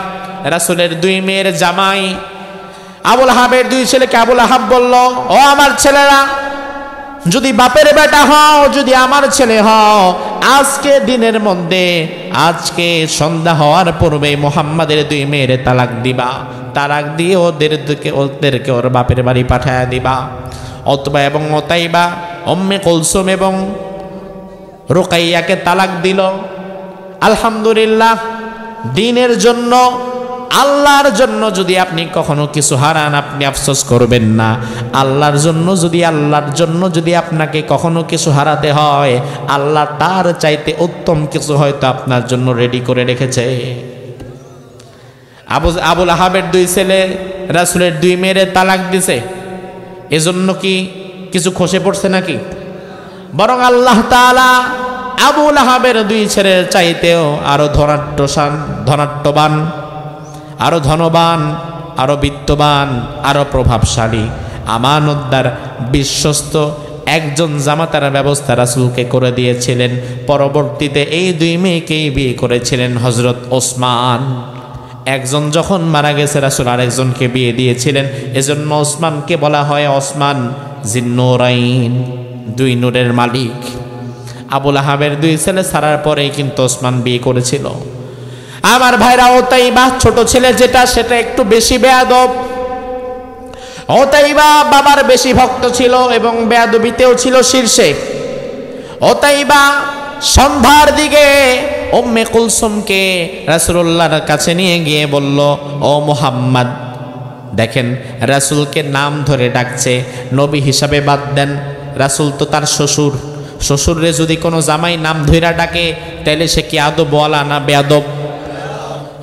রাসূলের 2 মেয়ের জামাই। আবু লাহাবের 2 ছেলেকে আবু লাহাব বলল, ও আমার ছেলেরা, যদি বাপের বেটা হও, যদি আমার ছেলে হও, আজকে দিনের মধ্যে, আজকে সন্ধ্যা হওয়ার পূর্বে মুহাম্মাদের 2 মেয়ের তালাক দিবা। তালাক দিয়ে ওদেরকে ওর বাপের বাড়ি পাঠায় দিবা। উতবা এবং উতাইবা উম্মে কুলসুম এবং রুকাইয়াকে তালাক দিল। আলহামদুলিল্লাহ, দিনের জন্য, আল্লাহর জন্য যদি আপনি কখনো কিছু হারান, আপনি আফসোস করবেন না। আল্লাহর জন্য যদি আপনাকে কখনো কিছু হারাতে হয়, আল্লাহ তার চাইতে উত্তম কিছু হয়তো আপনার জন্য রেডি করে রেখেছে। আবু লাহাবের 2 ছেলে রাসূলের 2 মেয়ের তালাক দিছে, এজন্য কি কিছু খসে পড়ছে নাকি? বরং আল্লাহ তাআলা আবু লাহাবের 2 ছেলের চাইতেও আরো ধনাঢ্যবান, আরো ধনবান, আরো বিত্তবান, আরো প্রভাবশালী, আমানতদার, বিশ্বস্ত একজন জামাতার ব্যবস্থা রাসূলকে করে দিয়েছিলেন। পরবর্তীতে এই 2 মেয়েকেই বিয়ে করেছিলেন হযরত ওসমান। একজন যখন মারা গেছে রাসূল আরেকজনকে বিয়ে দিয়েছিলেন, এজন্য ওসমানকে বলা হয় ওসমান জিন্নুরাইন, দুই নূরের মালিক। আবুল আহাবের দুই ছেলে ছাড়ার পরেই কিন্তু ওসমান বিয়ে করেছিল। আমার ভাইরা, ওতাইবা ছোট ছেলে যেটা, সেটা একটু বেশি বেয়াদব। ওতাইবা বাবার বেশি ভক্ত ছিল এবং বেয়াদবিতেও ছিল শীর্ষে। ওতাইবা সন্ধ্যার দিকে উম্মে কুলসুমকে রাসূলুল্লাহর কাছে নিয়ে গিয়ে বলল, ও মুহাম্মদ, দেখেন রাসূলকে নাম ধরে ডাকছে, নবী হিসাবে বাদ দেন, রাসূল তো তার শ্বশুর, শ্বশুরে যদি কোনো জামাই নাম ধইরা ডাকে তাহলে সে কি আদবওয়ালা না বেয়াদব?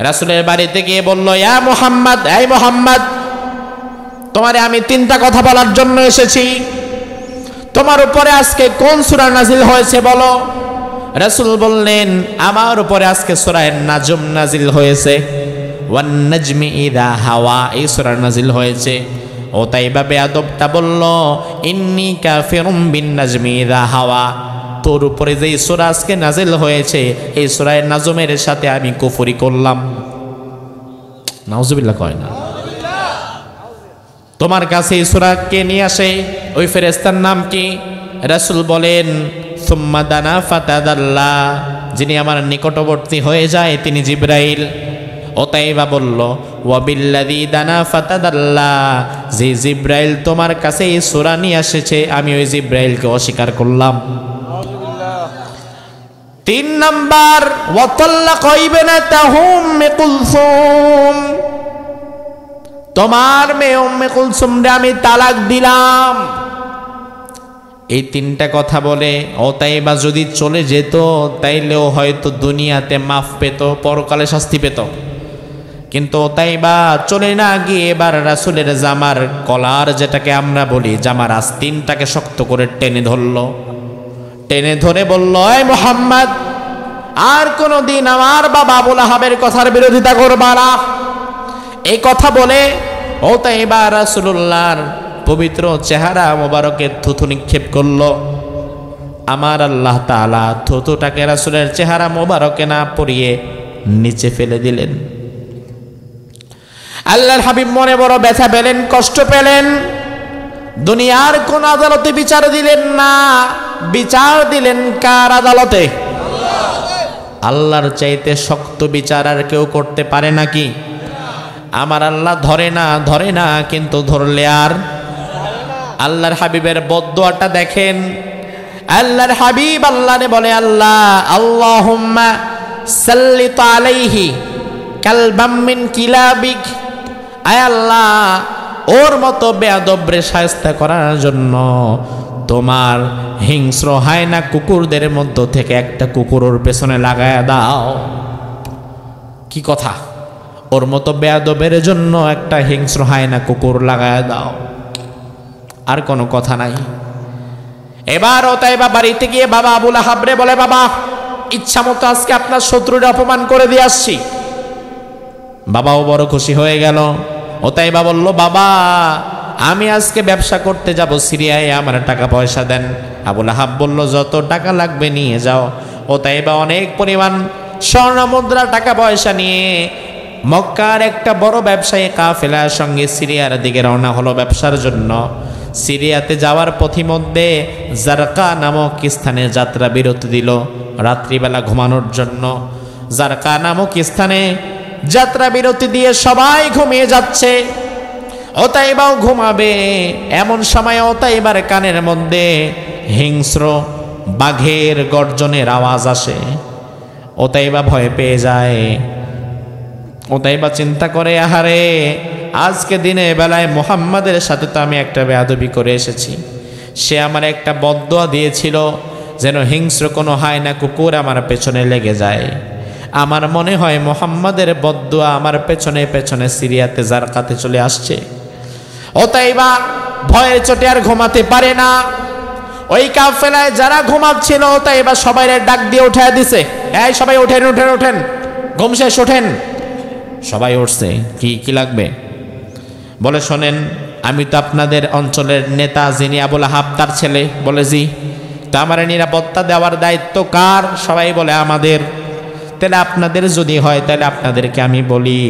রাসূলের বাড়িতে গিয়ে বলল, ইয়া মুহাম্মদ, এই মুহাম্মদ, তোমারে আমি তিনটা কথা বলার জন্য এসেছি। তোমার উপরে আজকে কোন সূরা নাজিল হয়েছে বলো। রাসূল বললেন, আমার উপরে আজকে সূরা নাজম নাজিল হয়েছে। ওয়ান নাজমি ইযা হাওয়া, এই সূরা নাজিল হয়েছে। ওতাইবা বেয়াদবটা বলল, ইন্নী কাফিরুম বিন নাজমি ইযা হাওয়া, তোর উপরে যেই সূরা আজকে নাজিল হয়েছে এই সূরা নাজমের সাথে আমি কুফরি করলাম। নাউজুবিল্লাহ কয় না? তোমার কাছে এই সূরা কে নিয়ে আসে? ওই ফেরেশতার নাম কি? রাসূল বলেন, সুম্মা দানা ফাতাদাল্লা, যিনি আমার নিকটবর্তী হয়ে যায় তিনি জিবরাইল। ওতাইবা বলল, ওয়াবিল্লাযী দানা ফাতাদাল্লা, যে জিবরাইল তোমার কাছে এই সূরা নিয়ে এসেছে আমি ওই জিবরাইলকে অস্বীকার করলাম। তিন নাম্বার, ওয়াতাল্লাকা ইবনাতাহু উম্মে কুলসুম, তোমার মেয়ে উম্মে কুলসুমরে আমি তালাক দিলাম। এই তিনটা কথা বলে ওতাইবা যদি চলে যেত তাইলেও হয়তো দুনিয়াতে মাফ পেত, পরকালে শাস্তি পেত। কিন্তু ওতাইবা চলে না গিয়ে এবার রাসূলের জামার কলার, যেটাকে আমরা বলি জামার আস্তিনটাকে শক্ত করে টেনে ধরল। টেনে ধরে বলল, এই মুহাম্মদ, আর কোনোদিন আমার বাবা আবুল আহাবের কথার বিরোধিতা করবা না। এই কথা বলে ওতাইবা রাসূলুল্লাহর পবিত্র চেহারা মোবারকে থুথু নিক্ষেপ করল। আমার আল্লাহ তাআলা থুথুটাকে রাসূলের চেহারা মোবারকে না পড়িয়ে নিচে ফেলে দিলেন। আল্লাহর হাবিব মনে বড় ব্যথা পেলেন, কষ্ট পেলেন। দুনিয়ার কোন আদালতে বিচার দিলেন না, বিচার দিলেন কার আদালতে? আল্লাহর চাইতে শক্ত বিচার আর কেউ করতে পারে নাকি? আমার আল্লাহ ধরে না, কিন্তু ধরলে আর আল্লাহর হাবিবের বদদুয়াটা দেখেন। আল্লাহর হাবিব আল্লাহরে বলে, আল্লাহুম্মা সাল্লিত আলাইহি কালবাম মিন কিলাবিক, আয় আল্লাহ, ওর মতো বেয়াদবরে শায়েস্তা করার জন্য তোমার হিংস্র হায়না কুকুরদের মধ্য থেকে একটা কুকুর ওর পেছনে লাগায়া দাও। কি কথা? ওর মতো বেয়াদবের জন্য একটা হিংস্র হায়না কুকুর লাগায়া দাও, আর কোনো কথা নাই। এবার ওতাইবা বাড়িতে গিয়ে বাবা আবুল আহাবরে বলে, বাবা, ইচ্ছা মতো আজকে আপনার শত্রুরে অপমান করে দিয়ে আসছি। বাবাও বড় খুশি হয়ে গেল। ওতাইবা বলল, বাবা, আমি আজকে ব্যবসা করতে যাব সিরিয়ায়, আমার টাকা পয়সা দেন। আবুল আহাব বলল, যত টাকা লাগবে নিয়ে যাও। ওতাইবা অনেক পরিমাণ স্বর্ণ মুদ্রা টাকা পয়সা নিয়ে মক্কার একটা বড় ব্যবসায়ী কাফেলার সঙ্গে সিরিয়ার দিকে রওনা হলো ব্যবসার জন্য। সিরিয়াতে যাওয়ার পথিমধ্যে জারকা নামক স্থানে যাত্রা বিরতি দিল রাত্রিবেলা ঘুমানোর জন্য। জারকা নামক স্থানে যাত্রা বিরতি দিয়ে সবাই ঘুমিয়ে যাচ্ছে, ওতাইবাও ঘুমাবে। এমন সময় ওতাইবার কানের মধ্যে হিংস্র বাঘের গর্জনের আওয়াজ আসে। ওতাইবা ভয় পেয়ে যায়। ওতাইবা চিন্তা করে, আহারে, আজকে দিনে বেলায় মুহাম্মাদের সাথে তো আমি একটা বেয়াদবি করে এসেছি। সে আমার একটা বদদুয়া দিয়েছিল যেন হিংস্র কোনো হায়না কুকুর আমার পেছনে লেগে যায়। আমার মনে হয় মুহাম্মাদের বদদুয়া আমার পেছনে পেছনে সিরিয়াতে জারকাতে চলে আসছে। ওতাইবা ভয়ের চোটে আর ঘুমাতে পারে না। ওই কাফেলায় যারা ঘুমাচ্ছিল ওতাইবা সবাই ডাক দিয়ে উঠায় দিছে, এই সবাই ওঠেন ওঠেন ওঠেন, ঘুম শেষ, ওঠেন। সবাই উঠছে। কি লাগবে? বলে, শোনেন, আমি তো আপনাদের অঞ্চলের নেতা, যিনি আবুল আহাব তার ছেলে। বলে, জি। তা আমার নিরাপত্তা দেওয়ার দায়িত্ব কার? সবাই বলে, আমাদের। তাহলে আপনাদের যদি হয় তাহলে আপনাদেরকে আমি বলি,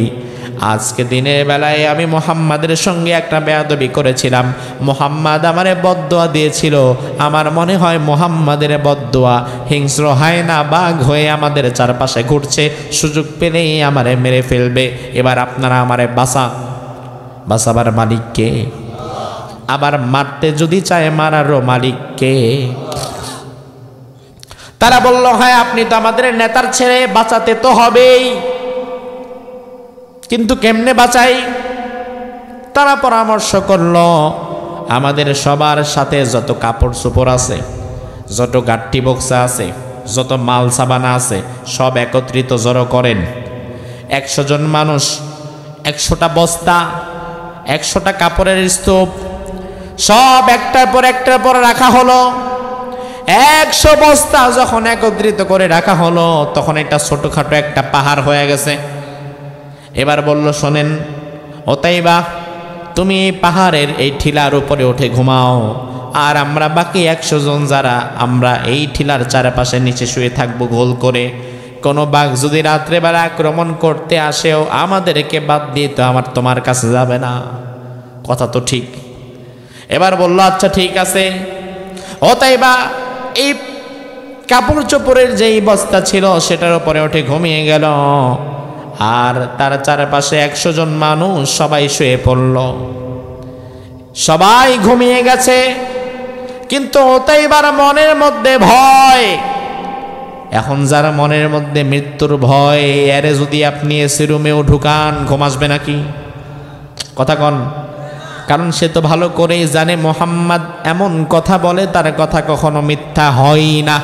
আজকে দিনের বেলায় আমি মুহাম্মাদের সঙ্গে একটা বেয়াদবি করেছিলাম, মুহাম্মাদ আমারে বদদোয়া দিয়েছিল, আমার মনে হয় মুহাম্মাদের বদদোয়া হিংস্র হায়না বাঘ হয়ে আমাদের চারপাশে ঘুরছে, সুযোগ পেলেই আমারে মেরে ফেলবে। এবার আপনারা আমারে বাঁচাবার মালিককে, আবার মারতে যদি চায় মারারও মালিককে। তারা বলল, হ্যাঁ আপনি তো আমাদের নেতার ছেড়ে, বাঁচাতে তো হবেই, কিন্তু কেমনে বাঁচাই? তারা পরামর্শ করলো, আমাদের সবার সাথে যত কাপড় চোপড় আছে, যত গাট্টি বক্সা আছে, যত মাল সাবানা আছে, সব একত্রিত জড়ো করেন। 100 জন মানুষ, 100টা বস্তা, 100টা কাপড়ের স্তূপ, সব একটার পর রাখা হলো। 100 বস্তা যখন একত্রিত করে রাখা হলো, তখন এটা ছোটখাটো একটা পাহাড় হয়ে গেছে। এবার বলল, শোনেন ওতাইবা, তুমি এই পাহাড়ের এই ঠিলার উপরে উঠে ঘুমাও, আর আমরা বাকি 100 জন যারা, আমরা এই ঠিলার চারপাশে নিচে শুয়ে থাকবো গোল করে। কোনো বাঘ যদি রাত্রেবেলা আক্রমণ করতে আসেও আমাদেরকে বাদ দিয়ে তো তোমার কাছে যাবে না। কথা তো ঠিক। এবার বলল, আচ্ছা ঠিক আছে। ওতাইবা এই কাপড় চোপড়ের যেই বস্তা ছিল সেটার উপরে উঠে ঘুমিয়ে গেল, আর তার চারপাশে 100 জন মানুষ সবাই শুয়ে পড়ল, সবাই ঘুমিয়ে গেছে। কিন্তু ওতাইবার মনের মধ্যে ভয়। এখন যার মনের মধ্যে মৃত্যুর ভয়, এরে যদি আপনি এসি রুমেও ঢুকান, ঘুম আসবে নাকি? কথা কন। কারণ সে তো ভালো করেই জানে মুহাম্মদ এমন কথা বলে, তার কথা কখনো মিথ্যা হয় না।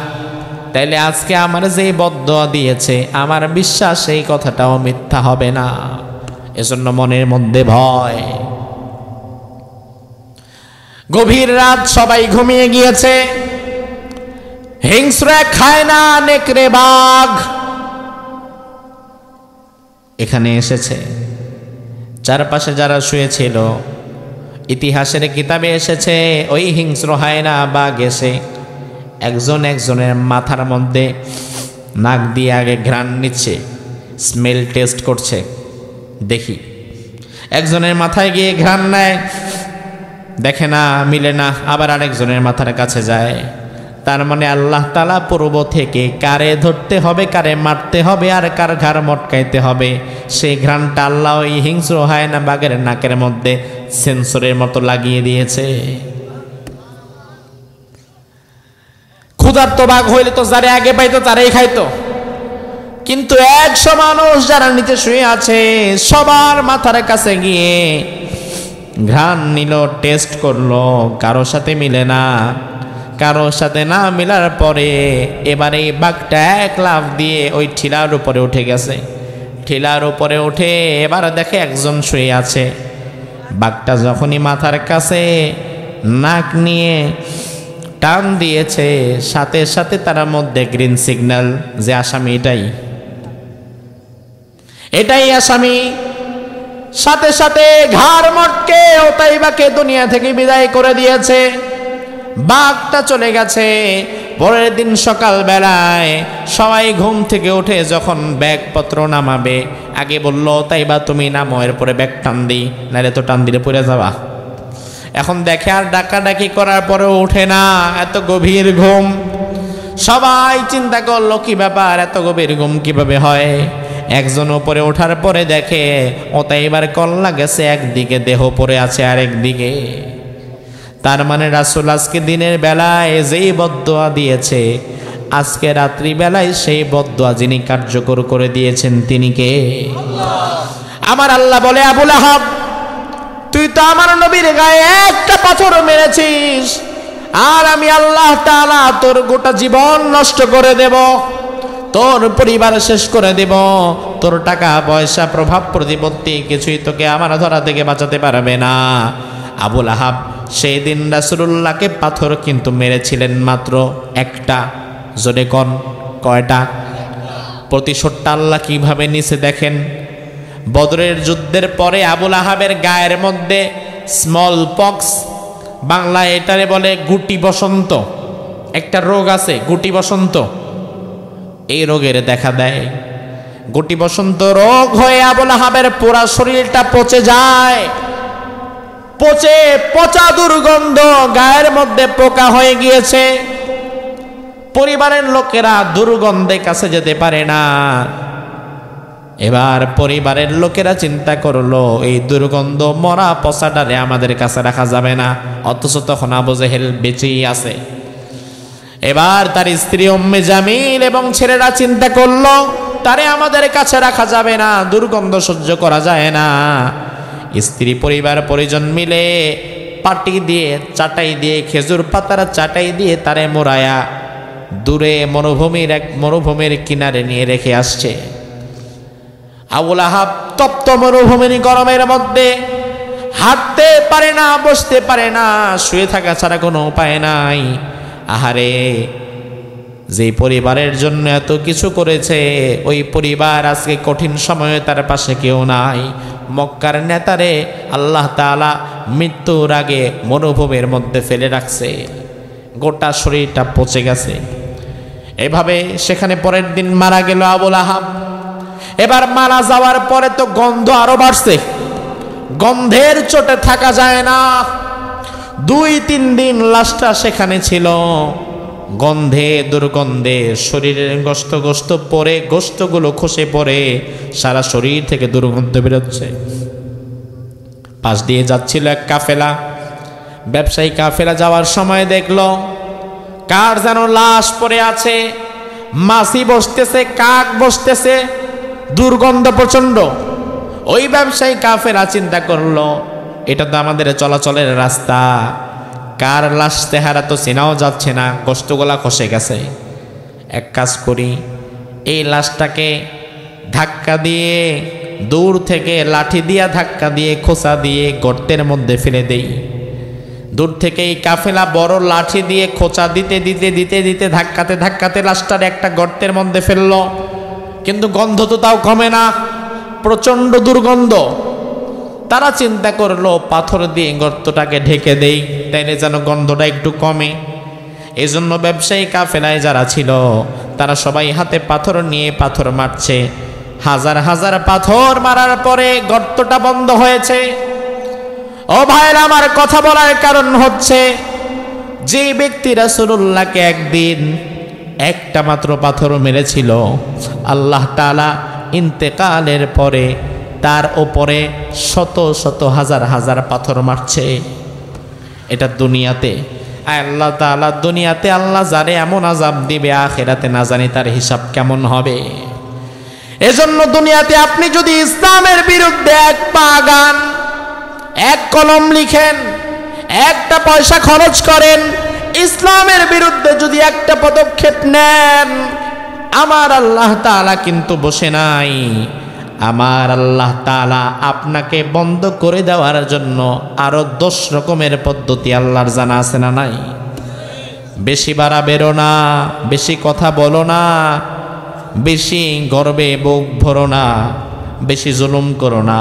তাইলে আজকে আমার যে বদদোয়া দিয়েছে, আমার বিশ্বাস এই কথাটাও মিথ্যা হবে না। এজন্য মনের মধ্যে ভয়। গভীর রাত, সবাই ঘুমিয়ে গিয়েছে। হিংস্র খায় না নেকড়ে বাঘ এখানে এসেছে। চারপাশে যারা শুয়েছিল, ইতিহাসের কিতাবে এসেছে, ওই হিংস্র হায়না বাঘ এসে একজনের মাথার মধ্যে নাক দিয়ে আগে ঘ্রাণ নিচ্ছে, স্মেল টেস্ট করছে, দেখি। একজনের মাথায় গিয়ে ঘ্রাণ নেয়, দেখে না, মিলে না, আবার আরেকজনের মাথার কাছে যায়। তার মানে আল্লাহ তাআলা পূর্ব থেকে কারে ধরতে হবে, কারে মারতে হবে, আর কার ঘাড় মটকাইতে হবে, সেই ঘ্রাণটা আল্লাহ ওই হিংস্র হায়না বাঘের নাকের মধ্যে সেন্সরের মতো লাগিয়ে দিয়েছে। ক্ষুধার্ত বাঘ হইলে তো যারে আগে পাইতো তারাই খাইতো, কিন্তু 100 মানুষ যারা নিচে শুয়ে আছে, সবার মাথার কাছে গিয়ে ঘ্রাণ নিল, টেস্ট করলো, কারো সাথে মিলে না। কারো সাথে না মিলার পরে এবারে এই বাঘটা এক লাফ দিয়ে ওই ঠিলার উপরে উঠে গেছে। ঠিলার উপরে উঠে এবার দেখে একজন শুয়ে আছে। বাঘটা যখনই মাথার কাছে নাক নিয়ে টান দিয়েছে, সাথে সাথে তার মধ্যে গ্রিন সিগন্যাল যে আসামি এটাই আসামি। সাথে সাথে ঘাড় মটকে ওতাইবাকে দুনিয়া থেকে বিদায় করে দিয়েছে। বাঘটা চলে গেছে। পরের দিন সকাল বেলায় সবাই ঘুম থেকে উঠে যখন ব্যাগপত্র নামাবে, আগে বলল ওতাইবা তুমি নামো, এরপরে ব্যাগ টান দিই, নাহলে তো টান দিলে পড়ে যাবা। এখন দেখে আর ডাকাডাকি করার পরেও ওঠে না, এত গভীর ঘুম। সবাই চিন্তা করলো কি ব্যাপার, এত গভীর ঘুম কিভাবে হয়। একজন উপরে ওঠার পরে দেখে ওতাইবার কল্লা গেছে একদিকে, দেহ পড়ে আছে আরেকদিকে। তার মানে রাসূল আজকে দিনের বেলায় যেই বদদোয়া দিয়েছে, আজকে রাত্রি বেলায় সেই বদদোয়া যিনি কার্যকর করে দিয়েছেন তিনি কে? আমার আল্লাহ বলে, আবু লাহাব তুই তো আমার নবীর গায়ে একটা পাথর মেরেছিস, আর আমি আল্লাহ তাআলা তোর গোটা জীবন নষ্ট করে দেব, তোর পরিবার শেষ করে দেব, তোর টাকা পয়সা প্রভাব প্রতিপত্তি কিছুই তোকে আমার ধরা থেকে বাঁচাতে পারবে না। আবু লাহাব সেই দিন রাসূলুল্লাহকে পাথর কিন্তু মেরেছিলেন মাত্র একটা। জোরে কোন কয়টা? প্রতিশোধটা আল্লাহ কিভাবে নিছে দেখেন। বদরের যুদ্ধের পরে আবু লাহাবের গায়ের মধ্যে স্মল পক্স, বাংলায় এটারে বলে গুটি বসন্ত, একটা রোগ আছে গুটি বসন্ত। এই রোগের দেখা দেয়। গুটি বসন্ত রোগ হয়ে আবু লাহাবের পুরা শরীরটা পচে যায়, পচা দুর্গন্ধ, গায়ের মধ্যে পোকা হয়ে গিয়েছে। পরিবারের লোকেরা দুর্গন্ধে কাছে যেতে পারে না। এবার পরিবারের লোকেরা চিন্তা করলো এই দুর্গন্ধ মরা পচাটারে আমাদের কাছে রাখা যাবে না, অথচ তখন আবু জেহেল বেঁচেই আছে। এবার তার স্ত্রী উম্মে জামিল এবং ছেলেরা চিন্তা করলো তারে আমাদের কাছে রাখা যাবে না, দুর্গন্ধ সহ্য করা যায় না। স্ত্রী পরিবার পরিজন মিলে পাটি দিয়ে চাটাই দিয়ে খেজুর পাতার চাটাই দিয়ে তারে মোড়ায়া দূরে মরুভূমির কিনারে নিয়ে রেখে আসছে। আবু লাহাব তপ্ত মরুভূমির গরমের মধ্যে হাঁটতে পারে না, বসতে পারে না, শুয়ে থাকা ছাড়া কোনো উপায় নাই। আহারে, যে পরিবারের জন্য এত কিছু করেছে ওই পরিবার আজকে কঠিন সময়ে তার পাশে কেউ নাই। মক্কার নেতারে আল্লাহ তাআলা মৃত্যুর আগে মরুভূমির মধ্যে ফেলে রাখছে, গোটা শরীরটা পচে গেছে। এভাবে সেখানে পরের দিন মারা গেল আবু লাহাব। এবার মারা যাওয়ার পরে তো গন্ধ আরো বাড়ছে, গন্ধের চোটে থাকা যায় না। 2-3 দিন লাশটা সেখানে ছিল, গন্ধে দুর্গন্ধে শরীরের গোস্ত পরে, গোস্তগুলো খসে পড়ে, সারা শরীর থেকে দুর্গন্ধ বেরোচ্ছে। পাশ দিয়ে যাচ্ছিল এক কাফেলা, ব্যবসায়ী কাফেলা যাওয়ার সময় দেখলো কার যেন লাশ পড়ে আছে, মাছি বসতেছে, কাক বসতেছে, দুর্গন্ধ প্রচন্ড। ওই ব্যবসায়ী কাফেলা চিন্তা করলো এটা তো আমাদের চলাচলের রাস্তা, কার লাশ চেহারা তো চেনাও যাচ্ছে না, গোস্তগুলা খসে গেছে। এক কাজ করি, এই লাশটাকে ধাক্কা দিয়ে দূর থেকে লাঠি দিয়া ধাক্কা দিয়ে খোঁচা দিয়ে গর্তের মধ্যে ফেলে দেই। দূর থেকে এই কাফেলা বড় লাঠি দিয়ে খোঁচা দিতে দিতে দিতে দিতে ধাক্কাতে ধাক্কাতে লাশটার একটা গর্তের মধ্যে ফেললো, কিন্তু গন্ধ তো তাও কমে না, প্রচণ্ড দুর্গন্ধ। তারা চিন্তা করলো পাথর দিয়ে গর্তটাকে ঢেকে দেই, তাইলে যেন গন্ধটা একটু কমে। এই জন্য ব্যবসায়ী কাফেলায় যারা ছিল তারা সবাই হাতে পাথর নিয়ে পাথর মারছে। হাজার হাজার পাথর মারার পরে গর্তটা বন্ধ হয়েছে। ও ভাইরা, আমার কথা বলার কারণ হচ্ছে যে ব্যক্তি রাসূলুল্লাহকে একদিন একটা মাত্র পাথর মেরেছিল, আল্লাহ তাআলা ইন্তেকালের পরে তার ওপরে শত শত হাজার হাজার পাথর মারছে। এটা দুনিয়াতে। আল্লাহ তাআলা দুনিয়াতে আল্লাহ যারে এমন আযাব দিবে, আখিরাতে না জানি তার হিসাব কেমন হবে। এজন্য দুনিয়াতে আপনি যদি ইসলামের বিরুদ্ধে এক পা আগান, এক কলম লিখেন, একটা পয়সা খরচ করেন, ইসলামের বিরুদ্ধে যদি একটা পদক্ষেপ নেন, আমার আল্লাহ তাআলা কিন্তু বসে নাই। আমার আল্লাহ তাআলা আপনাকে বন্ধ করে দেওয়ার জন্য আরো 10 রকমের পদ্ধতি আল্লাহর জানা আছে না নাই? বেশি বাড়াবেরো না, বেশি কথা বলো না, বেশি গর্বে বুক ভরো না, বেশি জুলুম করো না।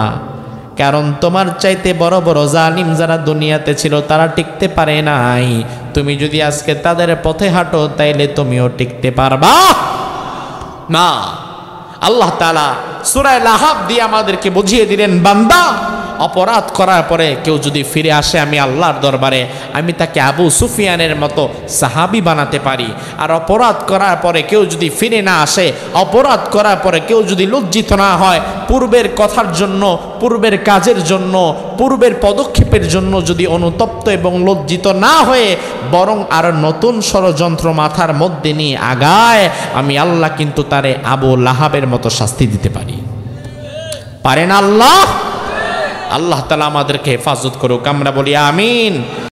কারণ তোমার চাইতে বড় বড় জালিম যারা দুনিয়াতে ছিল তারা টিকতে পারে নাই। তুমি যদি আজকে তাদের পথে হাঁটো তাইলে তুমিও টিকতে পারবা না। আল্লাহ তাআলা সূরা লাহাব দিয়ে আমাদেরকে বুঝিয়ে দিলেন, বান্দা অপরাধ করার পরে কেউ যদি ফিরে আসে আমি আল্লাহর দরবারে, আমি তাকে আবু সুফিয়ানের মতো সাহাবী বানাতে পারি। আর অপরাধ করার পরে কেউ যদি ফিরে না আসে, অপরাধ করার পরে কেউ যদি লজ্জিত না হয়, পূর্বের কথার জন্য, পূর্বের কাজের জন্য, পূর্বের পদক্ষেপের জন্য যদি অনুতপ্ত এবং লজ্জিত না হয়ে বরং আর নতুন ষড়যন্ত্র মাথার মধ্যে নিয়ে আগায়, আমি আল্লাহ কিন্তু তারে আবু লাহাবের মতো শাস্তি দিতে পারি। পারেন আল্লাহ? আল্লাহ তাআলা আমাদেরকে হেফাজত করুক, আমরা বলি আমিন।